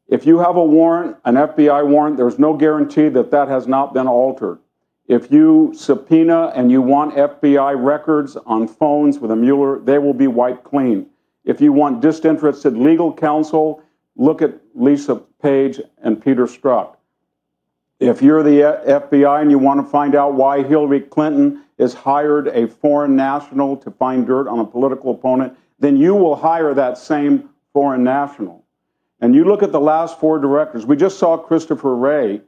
If you have a warrant, an FBI warrant, there's no guarantee that that has not been altered. If you subpoena and you want FBI records on phones with a Mueller, they will be wiped clean. If you want disinterested legal counsel, look at Lisa Page and Peter Strzok. If you're the FBI and you want to find out why Hillary Clinton has hired a foreign national to find dirt on a political opponent, then you will hire that same foreign national. And you look at the last 4 directors. We just saw Christopher Wray,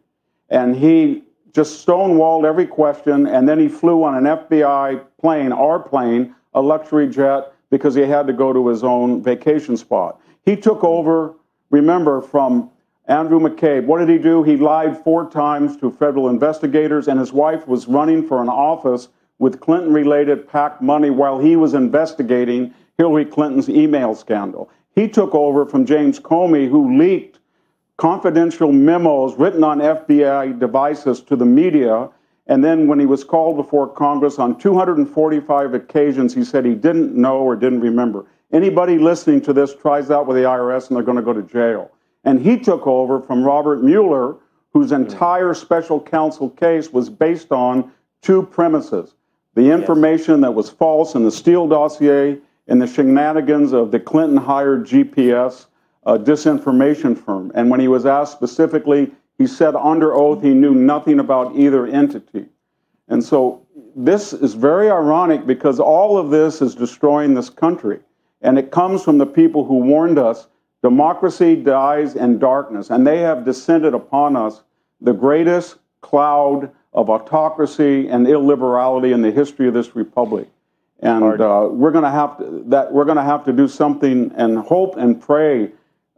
and he just stonewalled every question, and then he flew on an FBI plane, our plane, a luxury jet, because he had to go to his own vacation spot. He took over, remember, from Andrew McCabe. What did he do? He lied 4 times to federal investigators, and his wife was running for an office with Clinton-related PAC money while he was investigating Hillary Clinton's email scandal. He took over from James Comey, who leaked confidential memos written on FBI devices to the media, and then when he was called before Congress on 245 occasions, he said he didn't know or didn't remember. Anybody listening to this tries that with the IRS and they're going to go to jail. And he took over from Robert Mueller, whose entire special counsel case was based on 2 premises. The information that was false in the Steele dossier and the shenanigans of the Clinton-hired GPS disinformation firm. And when he was asked specifically, he said under oath he knew nothing about either entity. And so this is very ironic because all of this is destroying this country. And it comes from the people who warned us democracy dies in darkness. And they have descended upon us the greatest cloud of autocracy and illiberality in the history of this republic. And we're going to have to do something and hope and pray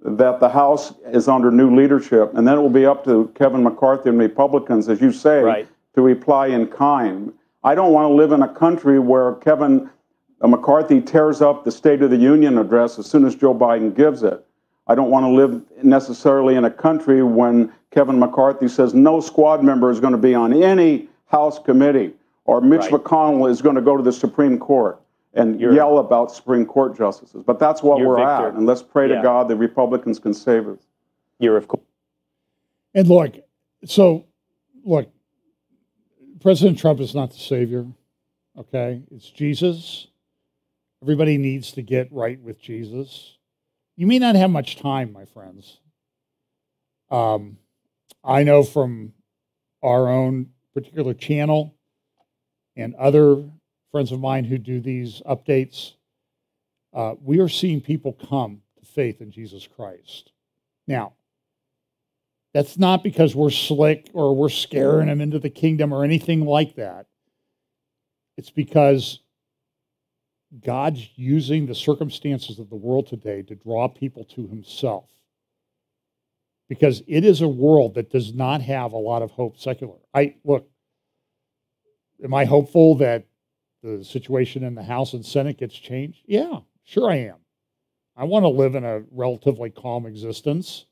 that the House is under new leadership, and then it will be up to Kevin McCarthy and Republicans, as you say, to reply in kind. I don't want to live in a country where Kevin McCarthy tears up the State of the Union address as soon as Joe Biden gives it. I don't want to live necessarily in a country when Kevin McCarthy says no squad member is going to be on any House committee, or Mitch McConnell is going to go to the Supreme Court and yell about Supreme Court justices. But that's what we're at, and let's pray to God the Republicans can save us. And look, President Trump is not the savior, okay? It's Jesus. Everybody needs to get right with Jesus. You may not have much time, my friends. I know from our own particular channel and other friends of mine who do these updates, we are seeing people come to faith in Jesus Christ. Now, that's not because we're slick or we're scaring them into the kingdom or anything like that. It's because God's using the circumstances of the world today to draw people to himself. Because it is a world that does not have a lot of hope secular. Look, am I hopeful that the situation in the House and Senate gets changed? Yeah, sure I am. I want to live in a relatively calm existence.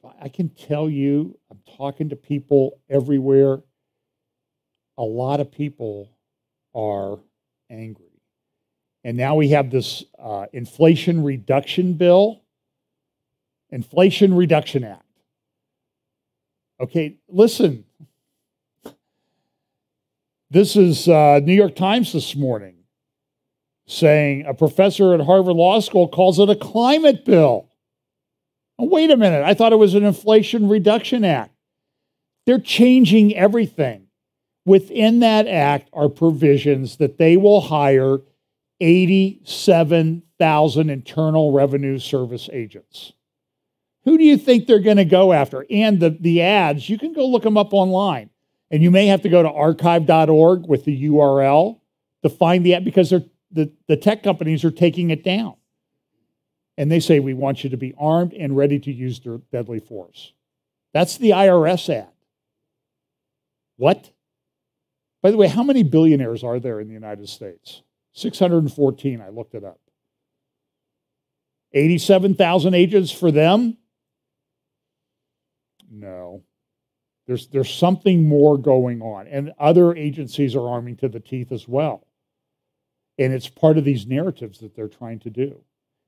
But I can tell you, I'm talking to people everywhere. A lot of people are angry. And now we have this Inflation Reduction Bill, Inflation Reduction Act. Okay, listen. This is New York Times this morning saying a professor at Harvard Law School calls it a climate bill. Oh, wait a minute, I thought it was an Inflation Reduction Act. They're changing everything. Within that act are provisions that they will hire 87,000 Internal Revenue Service agents. Who do you think they're going to go after? And the ads, you can go look them up online. And you may have to go to archive.org with the URL to find the ad, because the tech companies are taking it down. And they say, we want you to be armed and ready to use their deadly force. That's the IRS ad. What? By the way, how many billionaires are there in the United States? 614, I looked it up. 87,000 agents for them? No. There's something more going on. And other agencies are arming to the teeth as well. And it's part of these narratives that they're trying to do.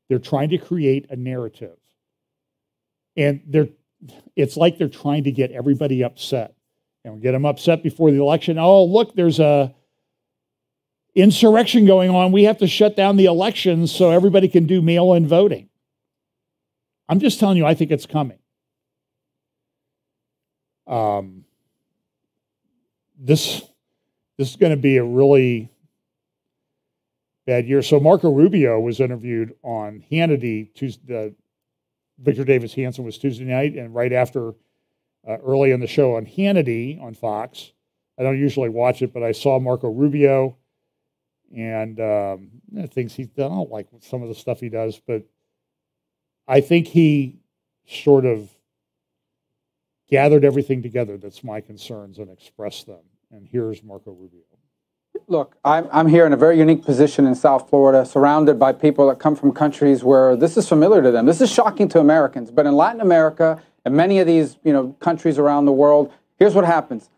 They're trying to create a narrative. And it's like they're trying to get everybody upset. And get them upset before the election. Oh, look, there's a insurrection going on. We have to shut down the elections so everybody can do mail-in voting. I'm just telling you, I think it's coming. This is going to be a really bad year. So Marco Rubio was interviewed on Hannity Tuesday. Victor Davis Hansen was Tuesday night, and right after, early in the show on Hannity on Fox. I don't usually watch it, but I saw Marco Rubio and things he's done. I don't like some of the stuff he does, but I think he sort of gathered everything together that's my concerns and expressed them. And here's Marco Rubio. Look, I'm here in a very unique position in South Florida, surrounded by people that come from countries where this is familiar to them. This is shocking to Americans. But in Latin America and many of these countries around the world, here's what happens.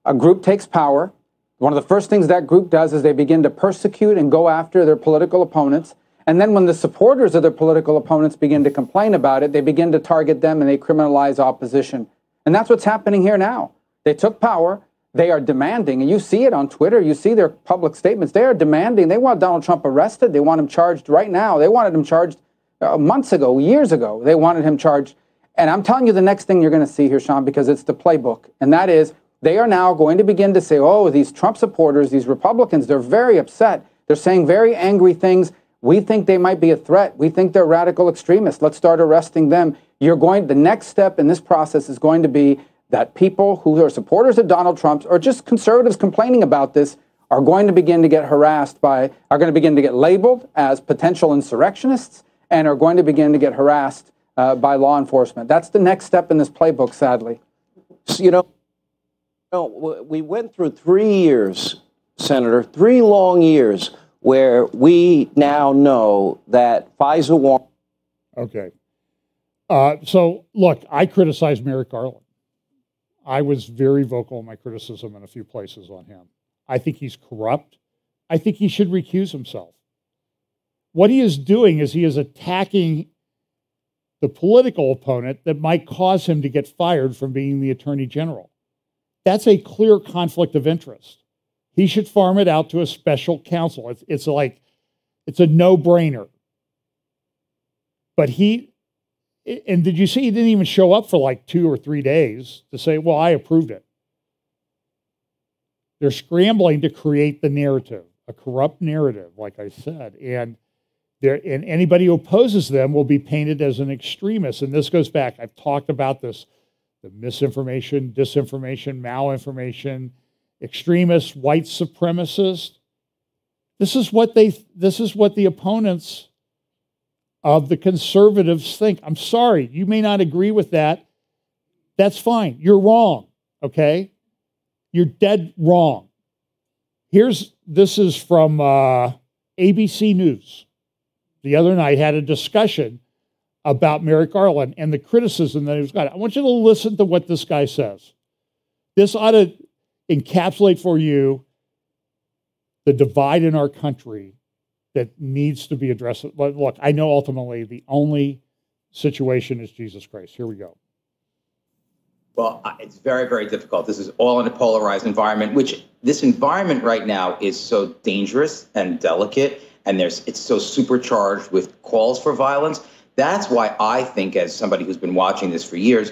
A group takes power. One of the first things that group does is they begin to persecute and go after their political opponents. And then when the supporters of their political opponents begin to complain about it, they begin to target them and they criminalize opposition. And that's what's happening here now. They took power. They are demanding, and you see it on Twitter, you see their public statements, they are demanding, they want Donald Trump arrested, they want him charged right now. They wanted him charged months ago, years ago. They wanted him charged. And I'm telling you the next thing you're going to see here, Sean, because it's the playbook. And that is, they are now going to begin to say, oh, these Trump supporters, these Republicans, they're very upset. They're saying very angry things. We think they might be a threat. We think they're radical extremists. Let's start arresting them. The next step in this process is going to be that people who are supporters of Donald Trump or just conservatives complaining about this are going to begin to get harassed are going to begin to get labeled as potential insurrectionists and are going to begin to get harassed by law enforcement. That's the next step in this playbook, sadly. We went through 3 years, Senator, 3 long years where we now know that Pfizer won't. Okay. So, look, I criticize Merrick Garland. I was very vocal in my criticism in a few places on him. I think he's corrupt. I think he should recuse himself. What he is doing is he is attacking the political opponent that might cause him to get fired from being the attorney general. That's a clear conflict of interest. He should farm it out to a special counsel. It's a no-brainer. But and did you see he didn't even show up for like 2 or 3 days to say, well, I approved it. They're scrambling to create the narrative, a corrupt narrative, like I said. And anybody who opposes them will be painted as an extremist. And this goes back, I've talked about this, the misinformation, disinformation, malinformation, extremists, white supremacists. This is what the opponents of the conservatives think. I'm sorry, you may not agree with that. That's fine. You're wrong, okay? You're dead wrong. This is from ABC News. The other night had a discussion about Merrick Garland and the criticism that he was got. I want you to listen to what this guy says. This ought to encapsulate for you the divide in our country that needs to be addressed. Look, I know ultimately the only situation is Jesus Christ. Here we go. Well, it's very, very difficult. This is all in a polarized environment, which this environment right now is so dangerous and delicate, and it's so supercharged with calls for violence. That's why I think, as somebody who's been watching this for years,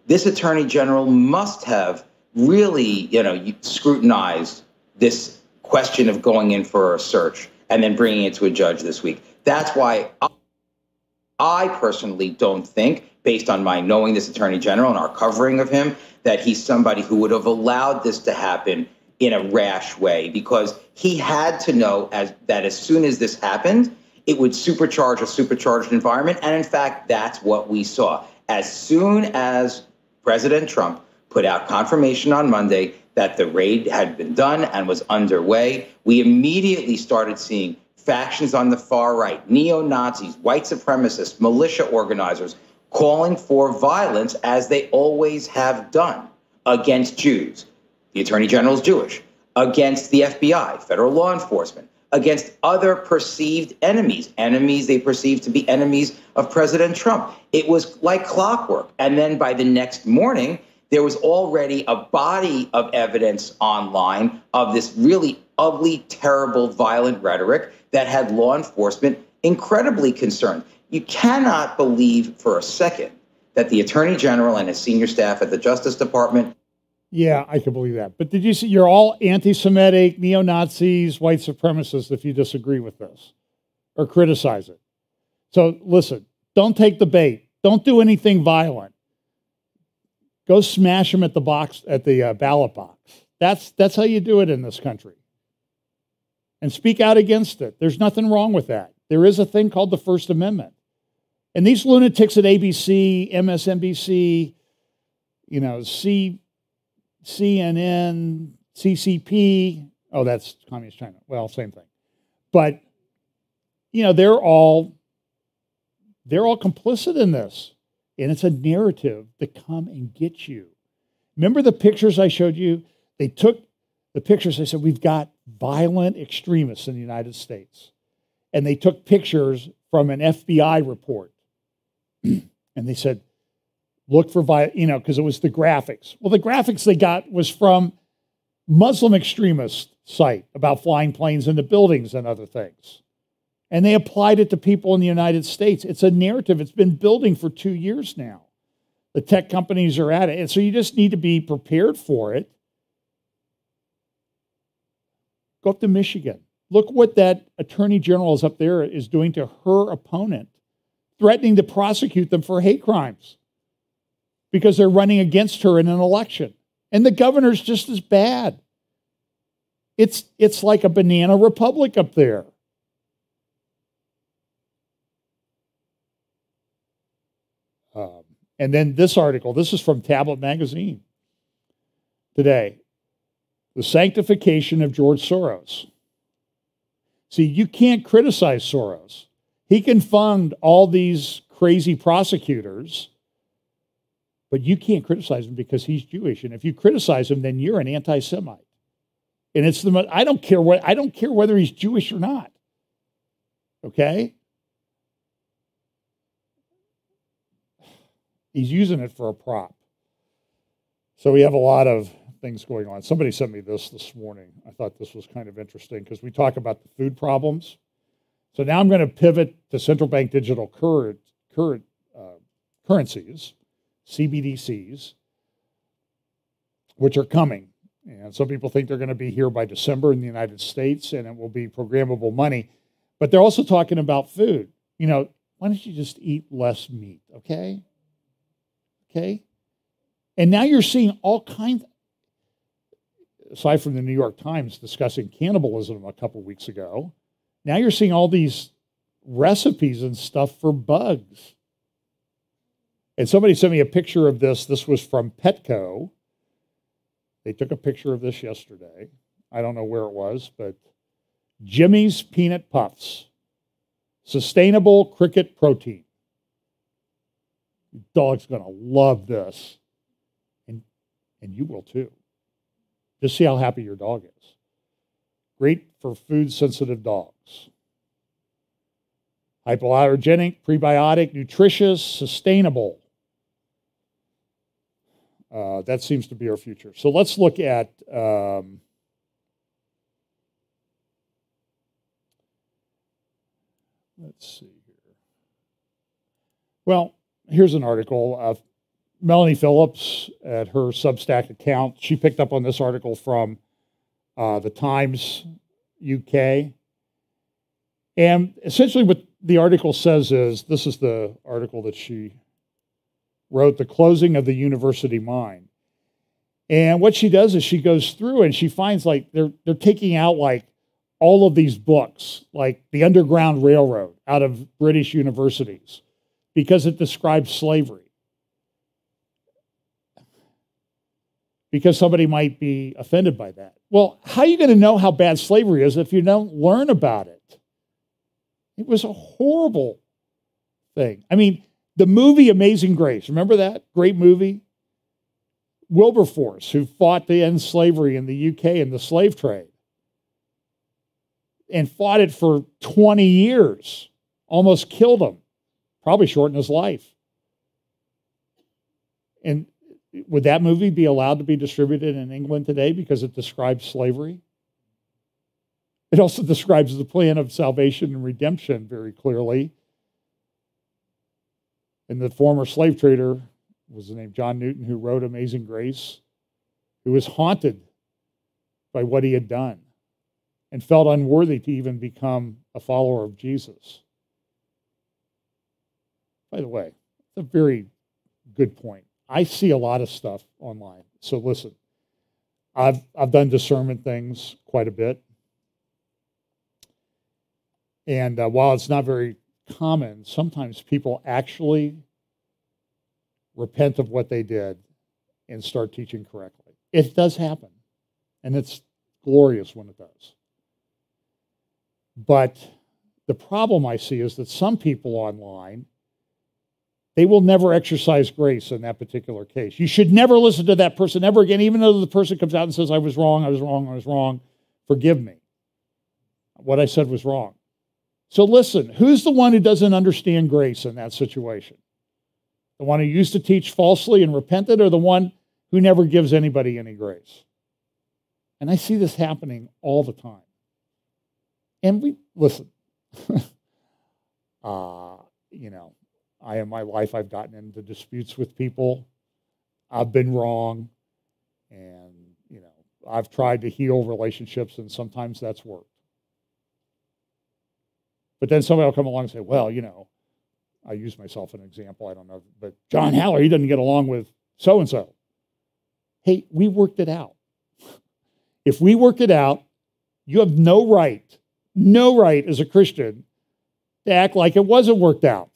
this attorney general must have really, scrutinized this question of going in for a search and then bringing it to a judge this week. That's why I personally don't think, based on my knowing this attorney general and our covering of him, that he's somebody who would have allowed this to happen in a rash way, because he had to know that as soon as this happened, it would supercharge a supercharged environment. And in fact, that's what we saw. As soon as President Trump put out confirmation on Monday that the raid had been done and was underway, we immediately started seeing factions on the far right, neo-Nazis, white supremacists, militia organizers, calling for violence, as they always have done, against Jews. The Attorney General is Jewish. Against the FBI, federal law enforcement. Against other perceived enemies they perceived to be enemies of President Trump. It was like clockwork. And then by the next morning, there was already a body of evidence online of this really ugly, terrible, violent rhetoric that had law enforcement incredibly concerned. You cannot believe for a second that the Attorney General and his senior staff at the Justice Department. Yeah, I can believe that. But did you see, you're all anti-Semitic, neo-Nazis, white supremacists if you disagree with this or criticize it. So listen, don't take the bait. Don't do anything violent. Go smash them at the ballot box. That's how you do it in this country. And speak out against it. There's nothing wrong with that. There is a thing called the First Amendment. And these lunatics at ABC, MSNBC, CNN, CCP, oh, that's Communist China. Well, same thing. But, they're all complicit in this. And it's a narrative to come and get you. Remember the pictures I showed you? They took the pictures. They said, we've got violent extremists in the United States. And they took pictures from an FBI report. And they said, look for because it was the graphics. Well, the graphics they got was from Muslim extremist site about flying planes into buildings and other things. And they applied it to people in the United States. It's a narrative. It's been building for 2 years now. The tech companies are at it. And so you just need to be prepared for it. Go up to Michigan. Look what that attorney general is up there is doing to her opponent, threatening to prosecute them for hate crimes because they're running against her in an election. And the governor's just as bad. It's like a banana republic up there. And then this article, this is from Tablet Magazine today. The sanctification of George Soros. See, you can't criticize Soros. He can fund all these crazy prosecutors, but you can't criticize him because he's Jewish. And if you criticize him, then you're an anti-Semite. And it's I don't care whether he's Jewish or not. Okay? He's using it for a prop. So we have a lot of things going on. Somebody sent me this morning. I thought this was kind of interesting because we talk about the food problems. So now I'm going to pivot to central bank digital currencies, CBDCs, which are coming. And some people think they're going to be here by December in the United States, and it will be programmable money. But they're also talking about food. You know, why don't you just eat less meat, okay? Okay? And now you're seeing all kinds, aside from the New York Times discussing cannibalism a couple weeks ago, now you're seeing all these recipes and stuff for bugs. And somebody sent me a picture of this. This was from Petco. They took a picture of this yesterday. I don't know where it was, but Jimmy's Peanut Puffs. Sustainable cricket protein. Your dog's going to love this. And you will too. Just see how happy your dog is. Great for food-sensitive dogs. Hypoallergenic, prebiotic, nutritious, sustainable. That seems to be our future. So let's look at let's see here. Well, here's an article. Melanie Phillips at her Substack account, she picked up on this article from the Times UK. And essentially what the article says is, this is the article that she wrote, The Closing of the University Mind. And what she does is she goes through and she finds like they're taking out like all of these books, like the Underground Railroad out of British universities because it describes slavery. Because somebody might be offended by that. Well, how are you going to know how bad slavery is if you don't learn about it? It was a horrible thing. I mean, the movie Amazing Grace, remember that? Great movie? Wilberforce, who fought to end slavery in the UK and the slave trade, and fought it for 20 years, almost killed him, probably shortened his life. And would that movie be allowed to be distributed in England today because it describes slavery? It also describes the plan of salvation and redemption very clearly. And the former slave trader was the name John Newton, who wrote Amazing Grace, who was haunted by what he had done and felt unworthy to even become a follower of Jesus. By the way, it's a very good point. I see a lot of stuff online. So listen, I've done discernment things quite a bit. And while it's not very common, sometimes people actually repent of what they did and start teaching correctly. It does happen. And it's glorious when it does. But the problem I see is that some people online, they will never exercise grace in that particular case. You should never listen to that person ever again, even though the person comes out and says, I was wrong, I was wrong, I was wrong. Forgive me. What I said was wrong. So listen, who's the one who doesn't understand grace in that situation? The one who used to teach falsely and repented, or the one who never gives anybody any grace? And I see this happening all the time. And listen, you know, in my life, I've gotten into disputes with people. I've been wrong. And, you know, I've tried to heal relationships, and sometimes that's worked. But then somebody will come along and say, well, you know, I use myself as an example, I don't know, but John Haller, he doesn't get along with so-and-so. Hey, we worked it out. If we work it out, you have no right as a Christian to act like it wasn't worked out.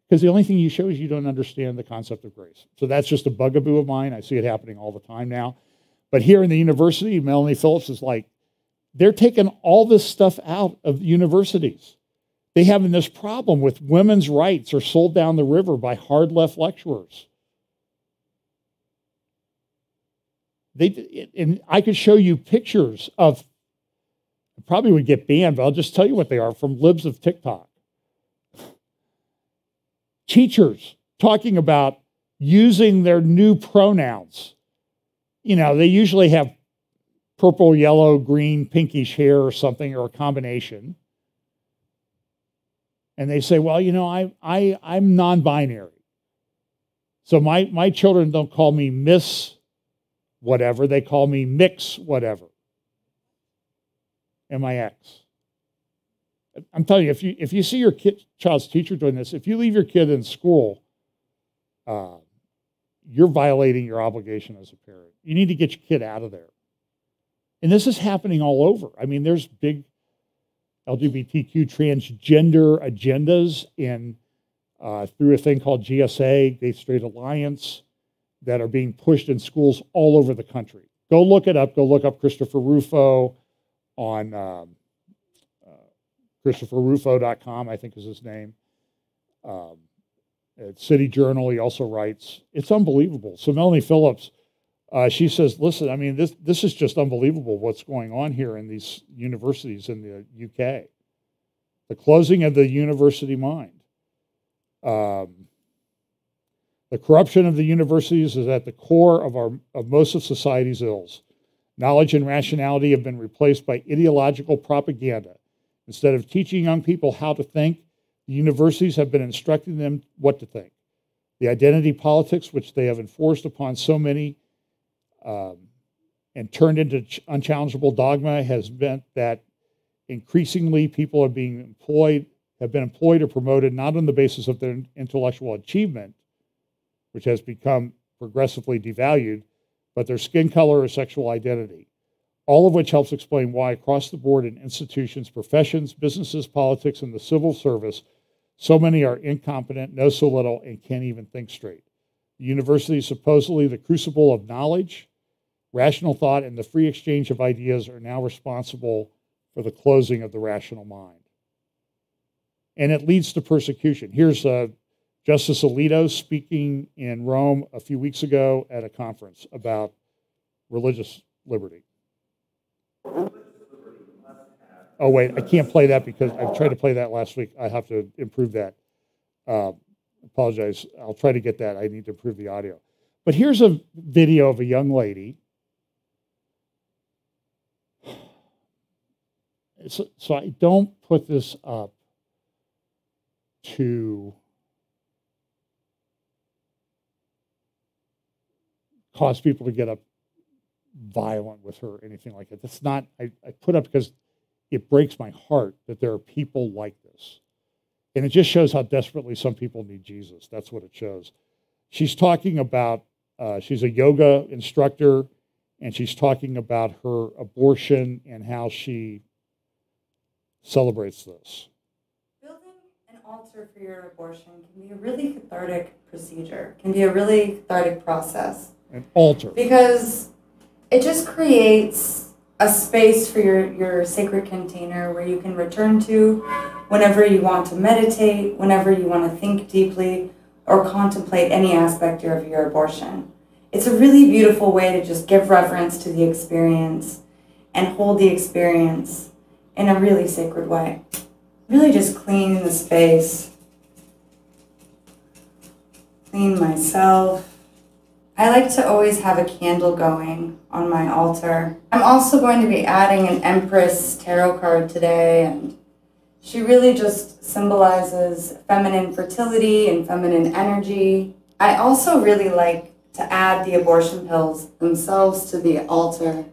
Because the only thing you show is you don't understand the concept of grace. So that's just a bugaboo of mine. I see it happening all the time now. But here in the university, Melanie Phillips is like, they're taking all this stuff out of universities. They having this problem with women's rights are sold down the river by hard left lecturers. And I could show you pictures of, I probably would get banned, but I'll just tell you what they are, from libs of TikTok. Teachers talking about using their new pronouns. You know, they usually have purple, yellow, green, pinkish hair or something, or a combination. And they say, well, you know, I'm non-binary. So my children don't call me Miss whatever, they call me Mix whatever. MIX. I'm telling you, if you see your child's teacher doing this, if you leave your kid in school, you're violating your obligation as a parent. You need to get your kid out of there. And this is happening all over. I mean, there's big LGBTQ transgender agendas through a thing called GSA, Gay Straight Alliance, that are being pushed in schools all over the country. Go look it up. Go look up Christopher Rufo on ChristopherRufo.com, I think is his name. At City Journal, he also writes. It's unbelievable. So Melanie Phillips, she says, listen, I mean, this is just unbelievable what's going on here in these universities in the UK. The closing of the university mind. The corruption of the universities is at the core of most of society's ills. Knowledge and rationality have been replaced by ideological propaganda. Instead of teaching young people how to think, the universities have been instructing them what to think. The identity politics, which they have enforced upon so many and turned into unchallengeable dogma, has meant that increasingly people have been employed or promoted not on the basis of their intellectual achievement, which has become progressively devalued, but their skin color or sexual identity. All of which helps explain why across the board in institutions, professions, businesses, politics, and the civil service, so many are incompetent, know so little, and can't even think straight. The university is supposedly the crucible of knowledge, rational thought, and the free exchange of ideas are now responsible for the closing of the rational mind. And it leads to persecution. Here's Justice Alito speaking in Rome a few weeks ago at a conference about religious liberty. Oh, wait, I can't play that because I tried to play that last week. I have to improve that. Apologize. I'll try to get that. I need to improve the audio. But here's a video of a young lady. So I don't put this up to cause people to get up violent with her or anything like that. That's not, I put up because it breaks my heart that there are people like this. And it just shows how desperately some people need Jesus. That's what it shows. She's talking about, she's a yoga instructor, and she's talking about her abortion and how she celebrates this. Building an altar for your abortion can be a really cathartic procedure, can be a really cathartic process. An altar. Because it just creates a space for your sacred container where you can return to whenever you want to meditate, whenever you want to think deeply or contemplate any aspect of your abortion. It's a really beautiful way to just give reverence to the experience and hold the experience in a really sacred way. Really just clean the space, clean myself. I like to always have a candle going on my altar. I'm also going to be adding an Empress tarot card today, and she really just symbolizes feminine fertility and feminine energy. I also really like to add the abortion pills themselves to the altar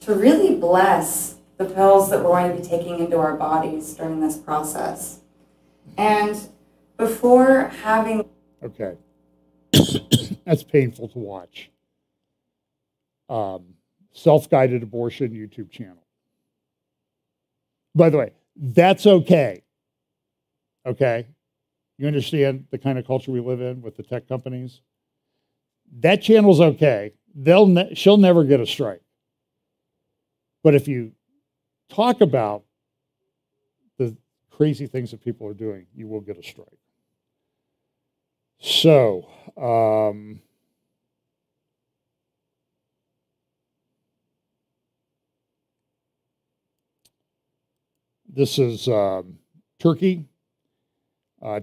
to really bless the pills that we're going to be taking into our bodies during this process. And before having... Okay. That's painful to watch. Self-guided abortion YouTube channel. By the way, that's okay. Okay? You understand the kind of culture we live in with the tech companies? That channel's okay. She'll never get a strike. But if you talk about the crazy things that people are doing, you will get a strike. So, this is Turkey.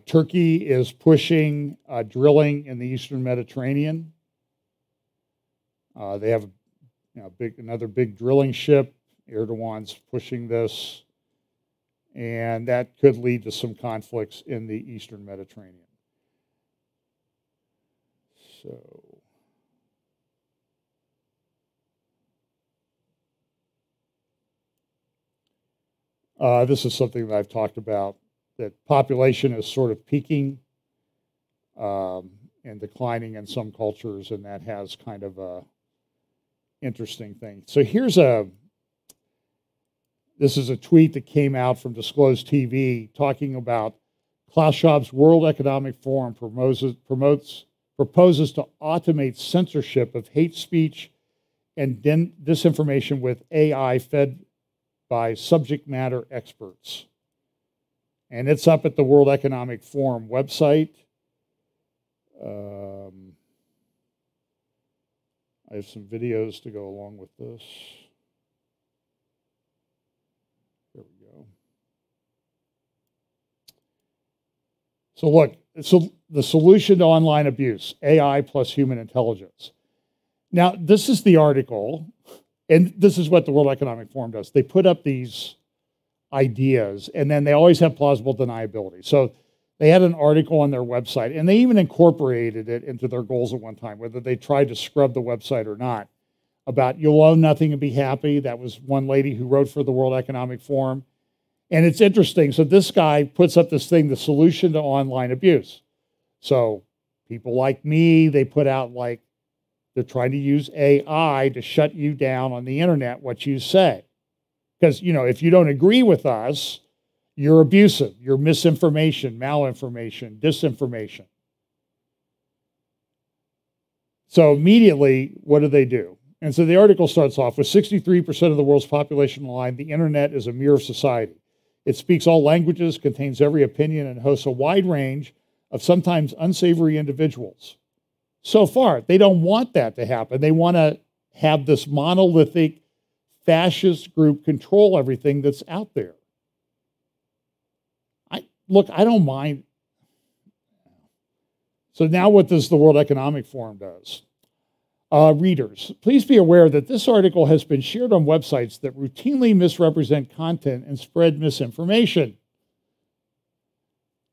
Turkey is pushing drilling in the Eastern Mediterranean. They have another big drilling ship. Erdogan's pushing this, and that could lead to some conflicts in the Eastern Mediterranean. So this is something that I've talked about, that population is sort of peaking and declining in some cultures, and that has kind of a interesting thing. So this is a tweet that came out from Disclosed TV talking about Klaus Schwab's World Economic Forum proposes to automate censorship of hate speech and disinformation with AI fed by subject matter experts. And it's up at the World Economic Forum website. I have some videos to go along with this. There we go. So look, the solution to online abuse, AI plus human intelligence. Now, this is the article, and this is what the World Economic Forum does. They put up these ideas, and then they always have plausible deniability. So they had an article on their website, and they even incorporated it into their goals at one time, whether they tried to scrub the website or not, about you'll own nothing and be happy. That was one lady who wrote for the World Economic Forum. And it's interesting. So this guy puts up this thing, the solution to online abuse. So people like me, they put out like, they're trying to use AI to shut you down on the internet, what you say. Because, if you don't agree with us, you're abusive, you're misinformation, malinformation, disinformation. So immediately, what do? And so the article starts off with 63% of the world's population online. The internet is a mirror of society. It speaks all languages, contains every opinion, and hosts a wide range of sometimes unsavory individuals. So far, they don't want that to happen. They want to have this monolithic fascist group control everything that's out there. I don't mind. So now what does the World Economic Forum does? Readers, please be aware that this article has been shared on websites that routinely misrepresent content and spread misinformation.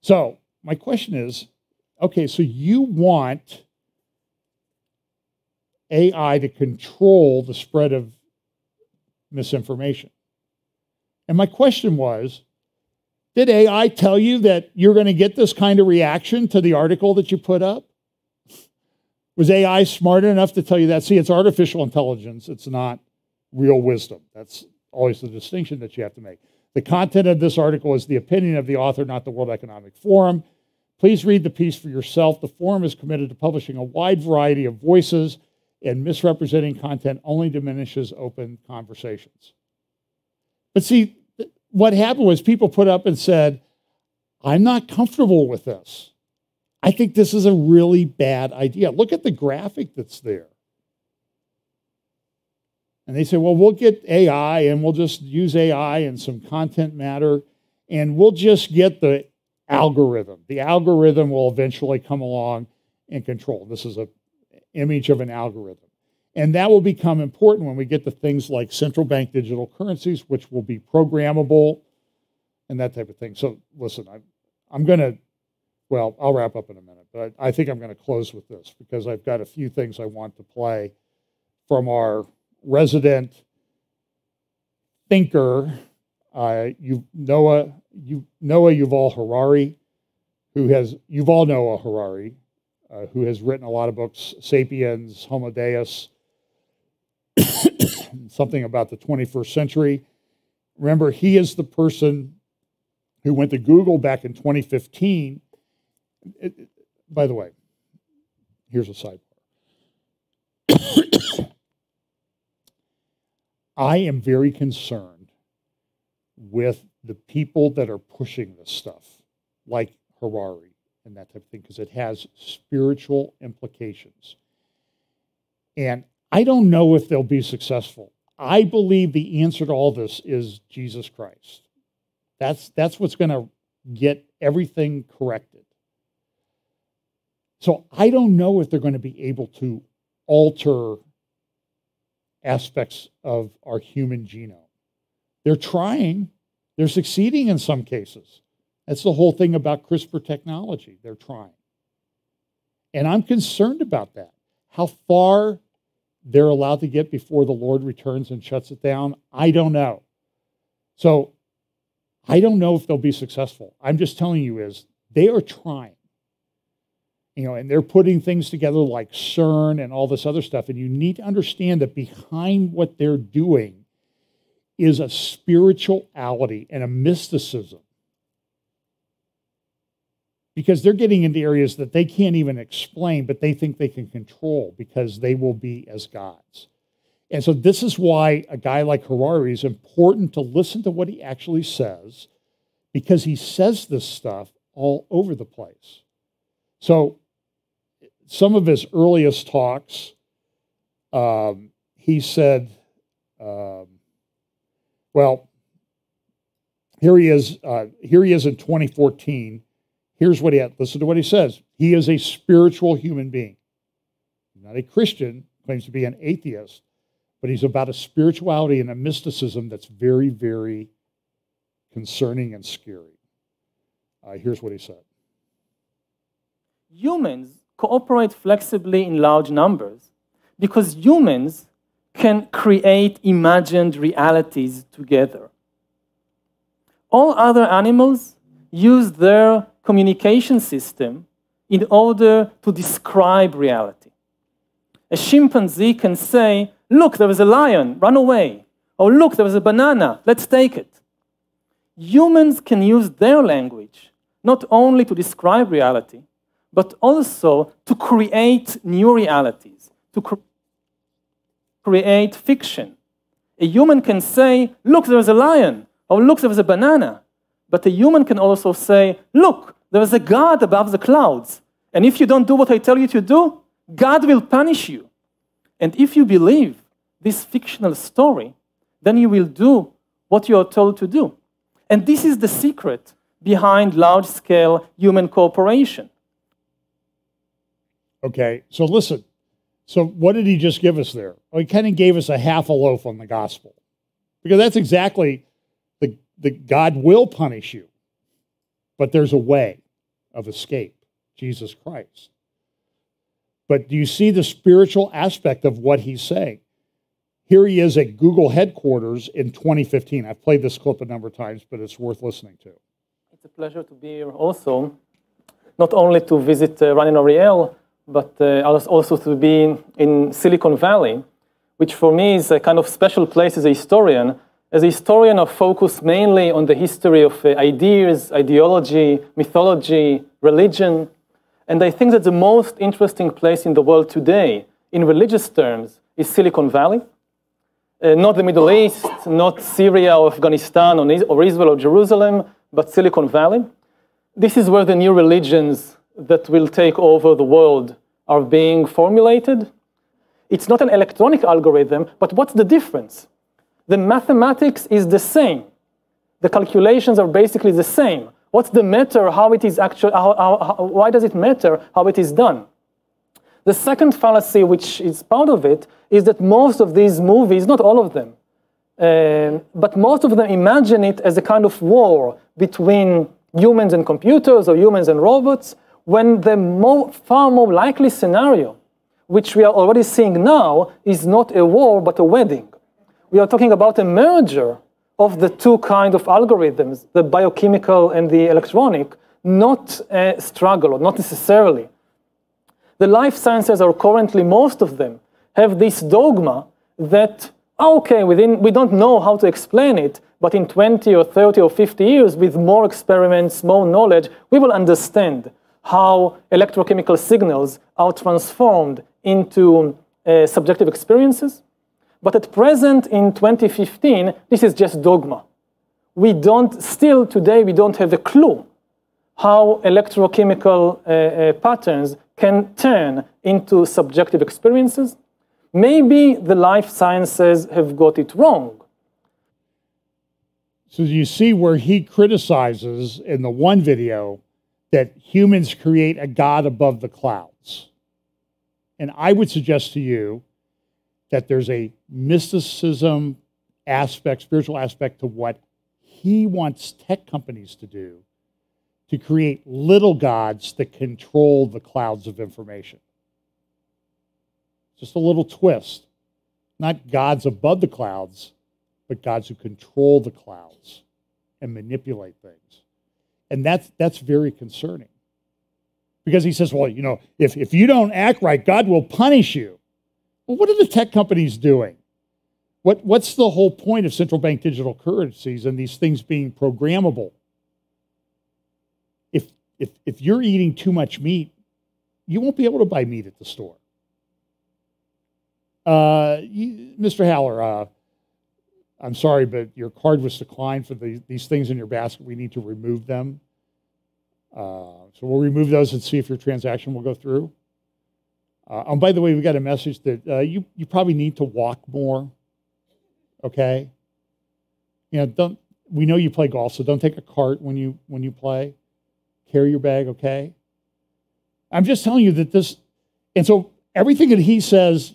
So my question is, okay, so you want AI to control the spread of misinformation. And my question was, did AI tell you that you're going to get this kind of reaction to the article that you put up? Was AI smart enough to tell you that? See, it's artificial intelligence. It's not real wisdom. That's always the distinction that you have to make. The content of this article is the opinion of the author, not the World Economic Forum. Please read the piece for yourself. The forum is committed to publishing a wide variety of voices, and misrepresenting content only diminishes open conversations. But see, what happened was people put up and said, I'm not comfortable with this. I think this is a really bad idea. Look at the graphic that's there. And they say, well, we'll get AI and we'll just use AI and some content matter and we'll just get the algorithm. The algorithm will eventually come along and control. This is an image of an algorithm. And that will become important when we get to things like central bank digital currencies, which will be programmable and that type of thing. So listen, I'm going to, well, I'll wrap up in a minute, but I think I'm going to close with this because I've got a few things I want to play from our resident thinker, Noah Yuval Harari, Yuval Noah Harari, who has written a lot of books, Sapiens, Homo Deus, something about the 21st century. Remember, he is the person who went to Google back in 2015. By the way, here's a sidebar. I am very concerned with the people that are pushing this stuff, like Harari and that type of thing, because it has spiritual implications. And I don't know if they'll be successful. I believe the answer to all this is Jesus Christ. That's what's going to get everything corrected. So I don't know if they're going to be able to alter aspects of our human genome. They're trying. They're succeeding in some cases. That's the whole thing about CRISPR technology. They're trying. And I'm concerned about that. How far they're allowed to get before the Lord returns and shuts it down, I don't know. So I don't know if they'll be successful. I'm just telling you is they are trying. You know, and they're putting things together like CERN and all this other stuff. And you need to understand that behind what they're doing is a spirituality and a mysticism. Because they're getting into areas that they can't even explain, but they think they can control because they will be as gods. And so this is why a guy like Harari is important to listen to what he actually says, because he says this stuff all over the place. So some of his earliest talks, he said, well, here he is in 2014. Here's what he had. Listen to what he says. He is a spiritual human being. He's not a Christian, claims to be an atheist, but he's about a spirituality and a mysticism that's very, very concerning and scary. Here's what he said. Humans cooperate flexibly in large numbers because humans can create imagined realities together. All other animals use their communication system in order to describe reality. A chimpanzee can say, look, there is a lion, run away. Or look, there is a banana, let's take it. Humans can use their language not only to describe reality, but also to create new realities, to create fiction. A human can say, look, there is a lion, or look, there is a banana. But a human can also say, look, there is a God above the clouds. And if you don't do what I tell you to do, God will punish you. And if you believe this fictional story, then you will do what you are told to do. And this is the secret behind large-scale human cooperation. Okay, so listen. So what did he just give us there? Well, he kind of gave us a half a loaf on the gospel. Because that's exactly the God will punish you. But there's a way of escape, Jesus Christ. But do you see the spiritual aspect of what he's saying? Here he is at Google headquarters in 2015. I've played this clip a number of times, but it's worth listening to. It's a pleasure to be here also, not only to visit Ran and Ariel, but also to be in Silicon Valley, which for me is a kind of special place as a historian. As a historian, I focus mainly on the history of ideas, ideology, mythology, religion. And I think that the most interesting place in the world today, in religious terms, is Silicon Valley. Not the Middle East, not Syria or Afghanistan or Israel or Jerusalem, but Silicon Valley. This is where the new religions that will take over the world are being formulated. It's not an electronic algorithm, but what's the difference? The mathematics is the same. The calculations are basically the same. What's the matter, how it is actually, why does it matter how it is done? The second fallacy, which is part of it, is that most of these movies, not all of them, but most of them imagine it as a kind of war between humans and computers or humans and robots, when the far more likely scenario, which we are already seeing now, is not a war but a wedding. We are talking about a merger of the two kinds of algorithms, the biochemical and the electronic, not a struggle, or not necessarily. The life sciences are currently, most of them, have this dogma that, okay, we don't know how to explain it, but in 20 or 30 or 50 years, with more experiments, more knowledge, we will understand how electrochemical signals are transformed into subjective experiences. But at present, in 2015, this is just dogma. still today, we don't have a clue how electrochemical patterns can turn into subjective experiences. Maybe the life sciences have got it wrong. So you see where he criticizes in the one video that humans create a God above the clouds. And I would suggest to you that there's a mysticism aspect, spiritual aspect to what he wants tech companies to do, to create little gods that control the clouds of information. Just a little twist. Not gods above the clouds, but gods who control the clouds and manipulate things. And that's very concerning. Because he says, well, you know, if you don't act right, God will punish you. Well, what are the tech companies doing? What's the whole point of central bank digital currencies and these things being programmable? If you're eating too much meat, you won't be able to buy meat at the store. Mr. Haller, I'm sorry, but your card was declined for these things in your basket. We need to remove them. So we'll remove those and see if your transaction will go through. And by the way, we got a message that you probably need to walk more. Okay. You know, we know you play golf, so don't take a cart when you play. Carry your bag, okay? I'm just telling you that this, and so everything that he says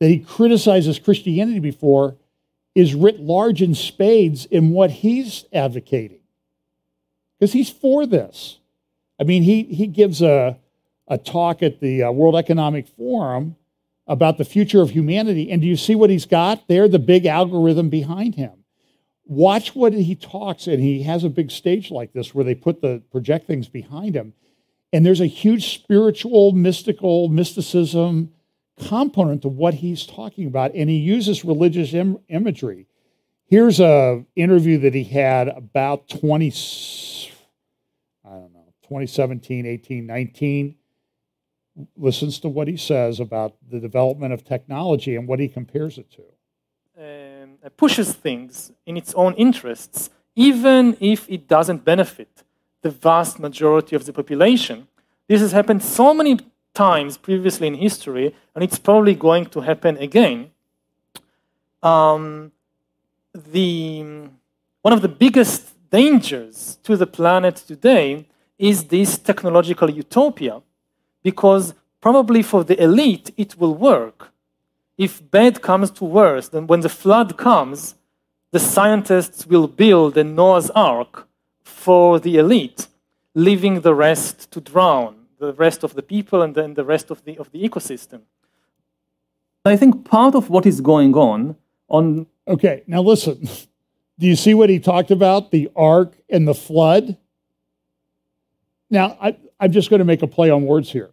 that he criticizes Christianity before is writ large in spades in what he's advocating. Because he's for this. I mean, he gives a talk at the World Economic Forum about the future of humanity, and do you see what he's got there? The big algorithm behind him. Watch what he talks, and he has a big stage like this where they project things behind him, and there's a huge spiritual, mysticism component to what he's talking about, and he uses religious imagery. Here's an interview that he had about 2017, 18, 19. Listens to what he says about the development of technology and what he compares it to. Pushes things in its own interests, even if it doesn't benefit the vast majority of the population. This has happened so many times previously in history, and it's probably going to happen again. One of the biggest dangers to the planet today is this technological utopia, because probably for the elite it will work. If bad comes to worse, then when the flood comes, the scientists will build a Noah's Ark for the elite, leaving the rest to drown, the rest of the people and then the rest of the ecosystem. I think part of what is going on. Okay, now listen. Do you see what he talked about, the ark and the flood? Now, I'm just going to make a play on words here.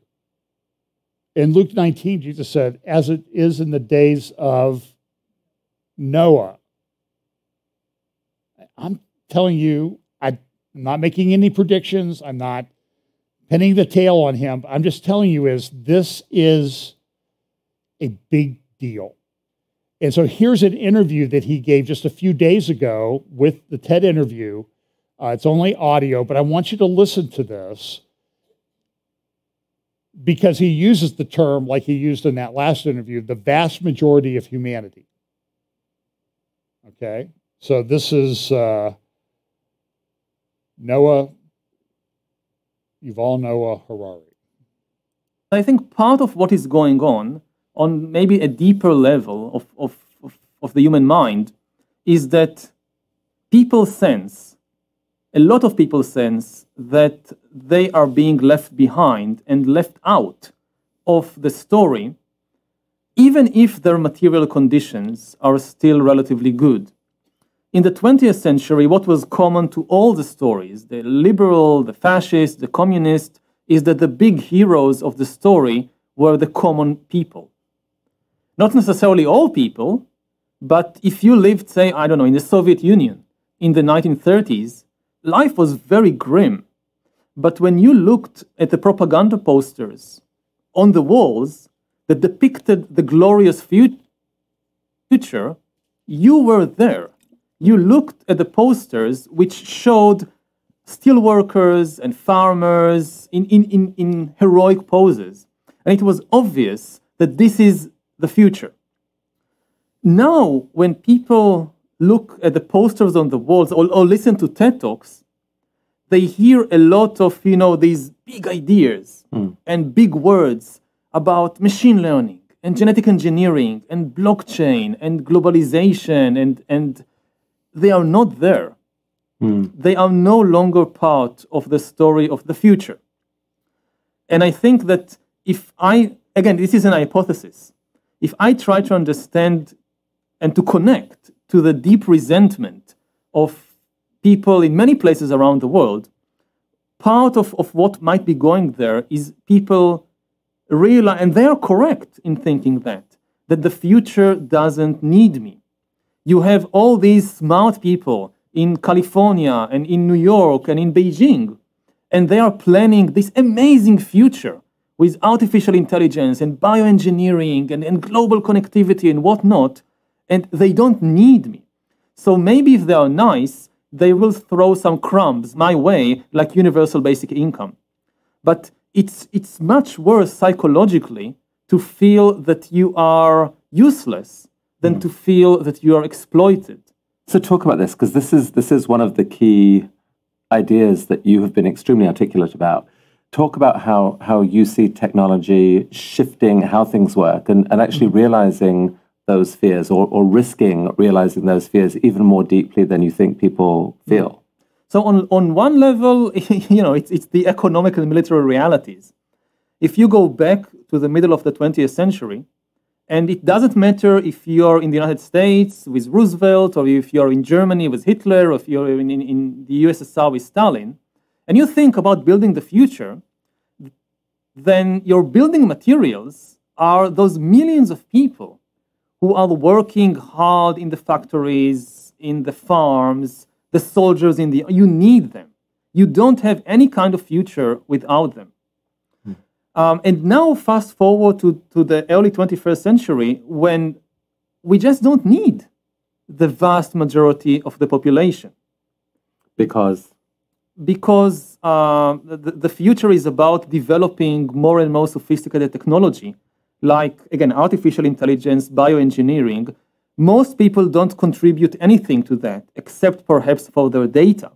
In Luke 19, Jesus said, as it is in the days of Noah. I'm telling you, I'm not making any predictions. I'm not pinning the tail on him. I'm just telling you this is a big deal. And so here's an interview that he gave just a few days ago with the TED interview. It's only audio, but I want you to listen to this, because he uses the term, like he used in that last interview, the vast majority of humanity. Okay? So this is Yuval Noah Harari. I think part of what is going on maybe a deeper level of the human mind, is that a lot of people sense that they are being left behind and left out of the story, even if their material conditions are still relatively good. In the 20th century, what was common to all the stories, the liberal, the fascist, the communist, is that the big heroes of the story were the common people. Not necessarily all people, but if you lived, say, I don't know, in the Soviet Union in the 1930s, life was very grim. But when you looked at the propaganda posters on the walls that depicted the glorious future, you were there. you looked at the posters which showed steel workers and farmers in heroic poses. And it was obvious that this is the future. Now, when people look at the posters on the walls or listen to TED Talks, they hear a lot of, these big ideas and big words about machine learning and genetic engineering and blockchain and globalization, and they are not there. They are no longer part of the story of the future. And I think that again, this is an hypothesis. If I try to understand and to connect to the deep resentment of people in many places around the world, part of what might be going there is people realize, and they are correct in thinking that the future doesn't need me. You have all these smart people in California and in New York and in Beijing, and they are planning this amazing future with artificial intelligence and bioengineering and global connectivity and whatnot, and they don't need me. So maybe if they are nice, they will throw some crumbs my way, like universal basic income. But it's much worse psychologically to feel that you are useless than to feel that you are exploited. So talk about this, because this is one of the key ideas that you have been extremely articulate about. Talk about how you see technology shifting how things work and actually realizing those fears or risking realizing those fears even more deeply than you think people feel. So on one level, it's the economic and military realities. If you go back to the middle of the 20th century, and it doesn't matter if you're in the United States with Roosevelt, or if you're in Germany with Hitler, or if you're in the USSR with Stalin, and you think about building the future, then your building materials are those millions of people who are working hard in the factories, in the farms, the soldiers you need them. You don't have any kind of future without them. And now fast forward to the early 21st century, when we just don't need the vast majority of the population. Because the future is about developing more and more sophisticated technology, like, again, artificial intelligence, bioengineering. Most people don't contribute anything to that, except perhaps for their data.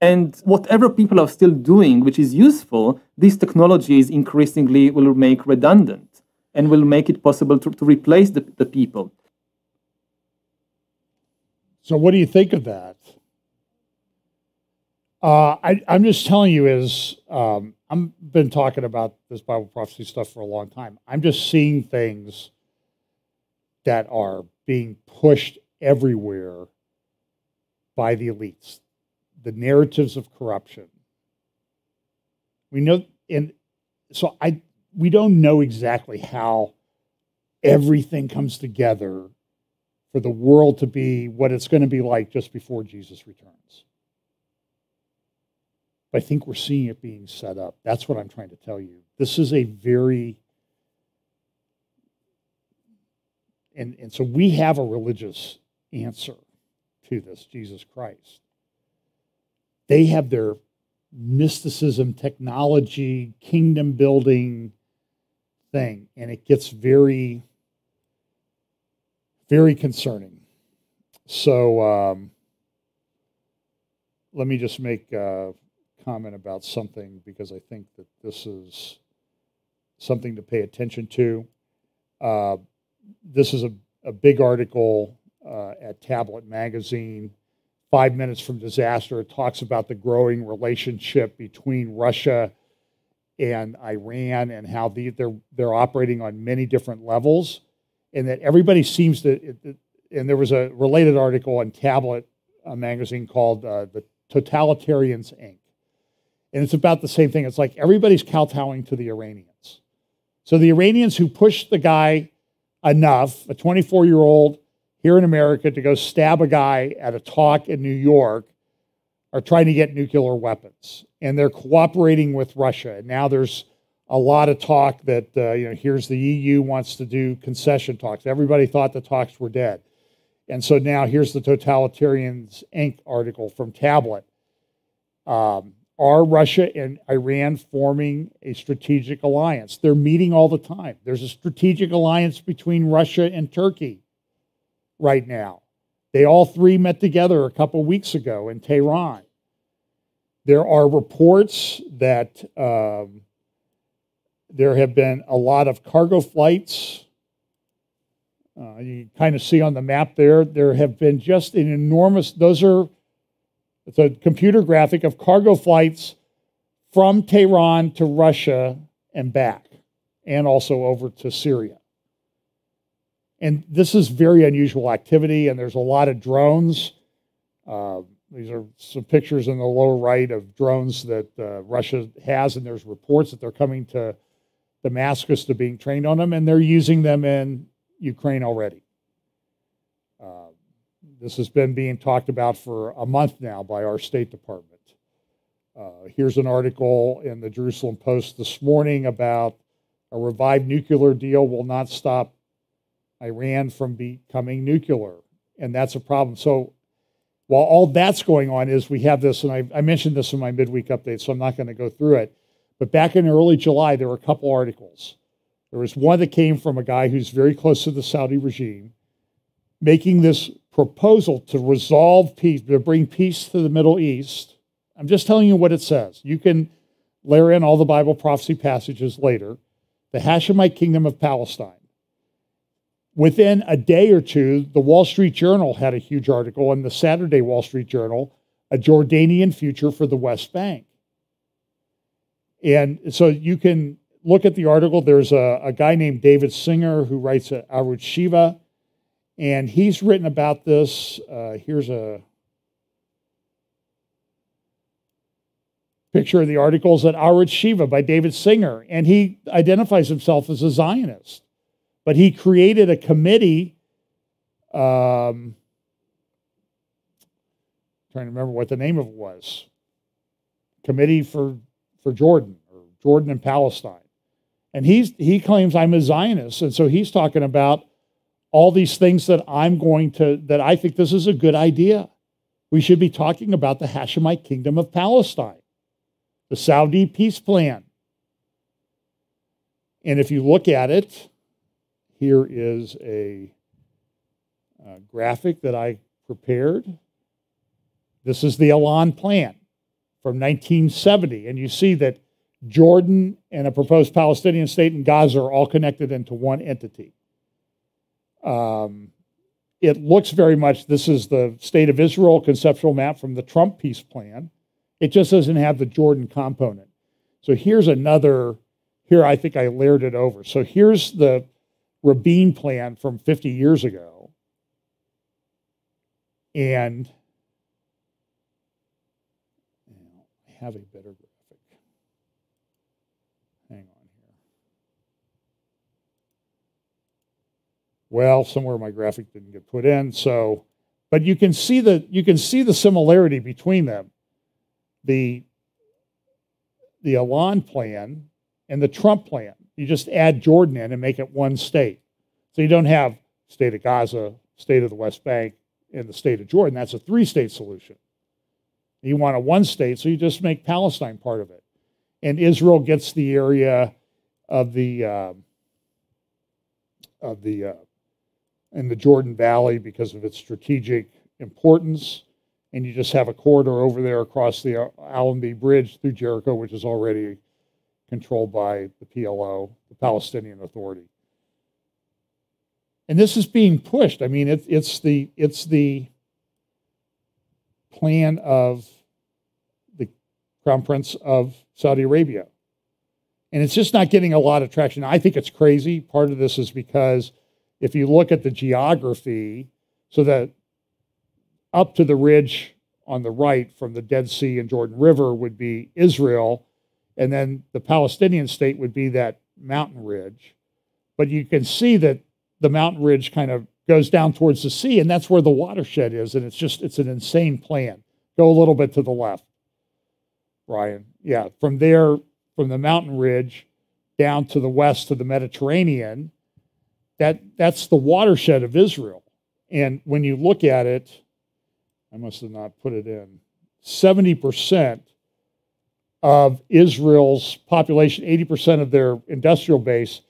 And whatever people are still doing, which is useful, these technologies increasingly will make redundant and will make it possible to replace the people. So what do you think of that? I'm just telling you I've been talking about this Bible prophecy stuff for a long time. I'm just seeing things that are being pushed everywhere by the elites. The narratives of corruption. We know, and so we don't know exactly how everything comes together for the world to be what it's going to be like just before Jesus returns. But I think we're seeing it being set up. That's what I'm trying to tell you. This is a very, and so we have a religious answer to this, Jesus Christ. They have their mysticism, technology, kingdom building thing, and it gets very, very concerning. So let me just make a comment about something, because I think that this is something to pay attention to. This is a big article at Tablet Magazine. 5 Minutes from Disaster. It talks about the growing relationship between Russia and Iran and how they're operating on many different levels, and that everybody seems to. And there was a related article on Tablet Magazine called "The Totalitarians Inc." And it's about the same thing. It's like everybody's kowtowing to the Iranians. So the Iranians who pushed the guy enough, a 24-year-old. Here in America, to go stab a guy at a talk in New York, are trying to get nuclear weapons, and they're cooperating with Russia. And now there's a lot of talk that here's the EU wants to do concession talks. Everybody thought the talks were dead, And so now here's the Totalitarians Inc. article from Tablet. Are Russia and Iran forming a strategic alliance? They're meeting all the time. There's a strategic alliance between Russia and Turkey right now. They all three met together a couple weeks ago in Tehran. There are reports that there have been a lot of cargo flights. You kind of see on the map there, there have been just an enormous, it's a computer graphic of cargo flights from Tehran to Russia and back, and also over to Syria. And this is very unusual activity, and there's a lot of drones. These are some pictures in the lower right of drones that Russia has, and there's reports that they're coming to Damascus to being trained on them, and they're using them in Ukraine already. This has been being talked about for a month now by our State Department. Here's an article in the Jerusalem Post this morning about a revived nuclear deal will not stop Iran from becoming nuclear, and that's a problem. So while all that's going on is we have this, and I mentioned this in my midweek update, so I'm not going to go through it, but back in early July, there were a couple articles. There was one that came from a guy who's very close to the Saudi regime, making this proposal to resolve peace, to bring peace to the Middle East. I'm just telling you what it says. You can layer in all the Bible prophecy passages later. The Hashemite kingdom of Palestine. Within a day or two, the Wall Street Journal had a huge article, and the Saturday Wall Street Journal, a Jordanian future for the West Bank. And so you can look at the article. There's a guy named David Singer who writes at Arutz Shiva, and he's written about this. Here's a picture of the articles at Arutz Shiva by David Singer, and he identifies himself as a Zionist. But he created a committee, trying to remember what the name of it was, Committee for Jordan, or Jordan and Palestine. And he claims I'm a Zionist, and so he's talking about all these things that that I think this is a good idea. We should be talking about the Hashemite kingdom of Palestine, the Saudi peace plan. And if you look at it, here is a graphic that I prepared. This is the Elan plan from 1970. And you see that Jordan and a proposed Palestinian state in Gaza are all connected into one entity. It looks very much, this is the State of Israel conceptual map from the Trump peace plan. It just doesn't have the Jordan component. So here's another, here I think I layered it over. So here's the Rabin plan from 50 years ago. And I have a better graphic. Hang on here. Well, somewhere my graphic didn't get put in. So, but you can see the similarity between them. The Elan plan and the Trump plan. You just add Jordan in and make it one state. So you don't have state of Gaza, state of the West Bank, and the state of Jordan. That's a three-state solution. You want a one state, so you just make Palestine part of it. And Israel gets the area of in the Jordan Valley because of its strategic importance. And you just have a corridor over there across the Allenby Bridge through Jericho, which is already controlled by the PLO, the Palestinian Authority. And this is being pushed. I mean, it's the plan of the Crown Prince of Saudi Arabia. And it's just not getting a lot of traction. I think it's crazy. Part of this is because if you look at the geography, so that up to the ridge on the right from the Dead Sea and Jordan River would be Israel, and then the Palestinian state would be that mountain ridge. But you can see that the mountain ridge kind of goes down towards the sea, and that's where the watershed is, and it's an insane plan. Go a little bit to the left, Ryan. Yeah, from there, from the mountain ridge down to the west to the Mediterranean, that's the watershed of Israel. And when you look at it, I must have not put it in, 70% of Israel's population, 80% of their industrial base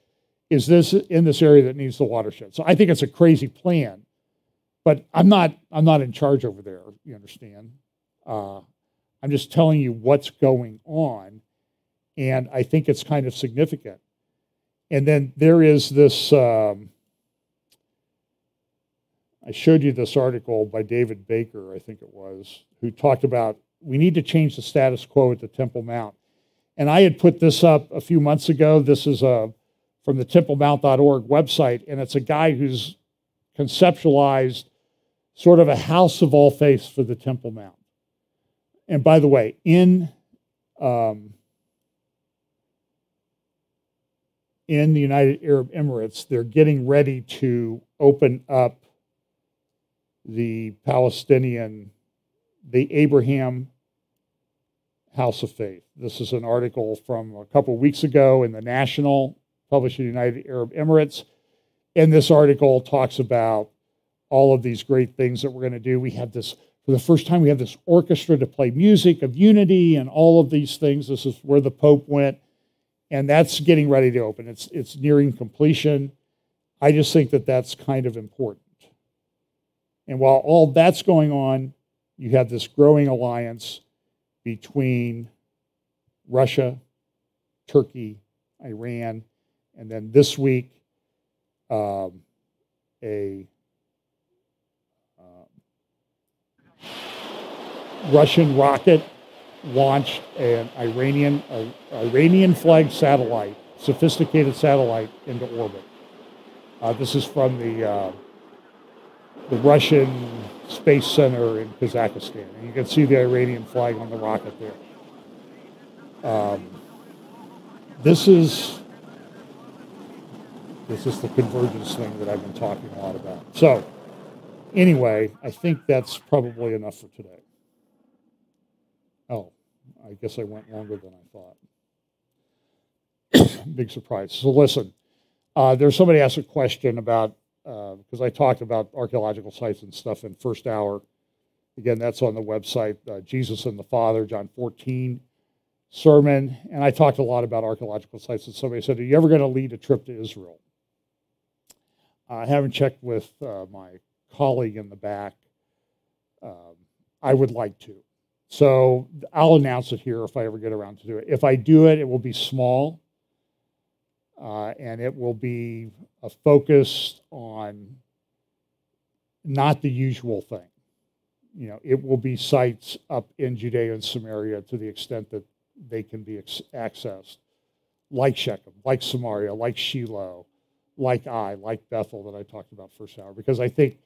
is in this area that needs the watershed. So I think it's a crazy plan, but I'm not in charge over there, you understand? I'm just telling you what's going on, and I think it's kind of significant. And then there is this, I showed you this article by David Baker, I think it was, who talked about we need to change the status quo at the Temple Mount. And I had put this up a few months ago. This is from the templemount.org website, and it's a guy who's conceptualized sort of a house of all faiths for the Temple Mount. And by the way, in the United Arab Emirates, they're getting ready to open up the Abraham House of Faith. This is an article from a couple of weeks ago in the National, published in the United Arab Emirates. And this article talks about all of these great things that we're going to do. We have this, for the first time, we have this orchestra to play music of unity and all of these things. This is where the Pope went. And that's getting ready to open. It's nearing completion. I just think that that's kind of important. And while all that's going on, you have this growing alliance between Russia, Turkey, Iran, and then this week, a Russian rocket launched an Iranian flagged satellite, sophisticated satellite, into orbit. This is from the Russian Space Center in Kazakhstan. And you can see the Iranian flag on the rocket there. This is the convergence thing that I've been talking a lot about. So anyway, I think that's probably enough for today. Oh, I guess I went longer than I thought. Big surprise. So listen, there's somebody asked a question about, because I talked about archaeological sites and stuff in first hour. Again, that's on the website, Jesus and the Father, John 14 sermon. And I talked a lot about archaeological sites. And somebody said, are you ever going to lead a trip to Israel? I haven't checked with my colleague in the back. I would like to. So I'll announce it here if I ever get around to do it. If I do it, it will be small. And it will be focused on not the usual thing. You know, it will be sites up in Judea and Samaria to the extent that they can be accessed, like Shechem, like Samaria, like Shiloh, like Bethel that I talked about first hour, because I think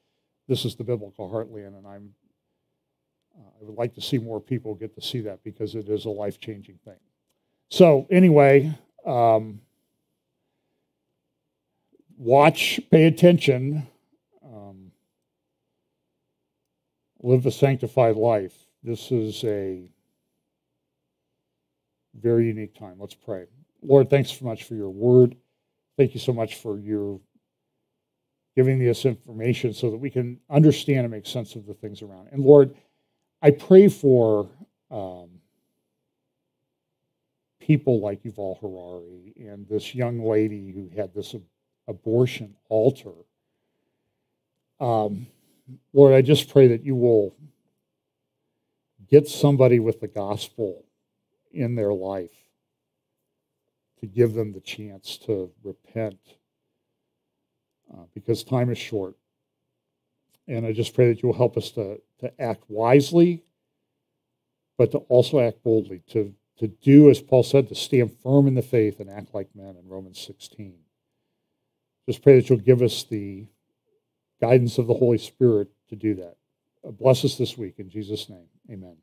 this is the biblical heartland, and I would like to see more people get to see that because it is a life-changing thing. So anyway, watch, pay attention, live a sanctified life. This is a very unique time. Let's pray. Lord, thanks so much for your word. Thank you so much for your giving me this information so that we can understand and make sense of the things around. And Lord, I pray for people like Yuval Harari and this young lady who had this abortion altar. Lord, I just pray that you will get somebody with the gospel in their life to give them the chance to repent because time is short. And I just pray that you will help us to act wisely, but to also act boldly, to do, as Paul said, to stand firm in the faith and act like men in Romans 16. Just pray that you'll give us the guidance of the Holy Spirit to do that. Bless us this week in Jesus' name. Amen.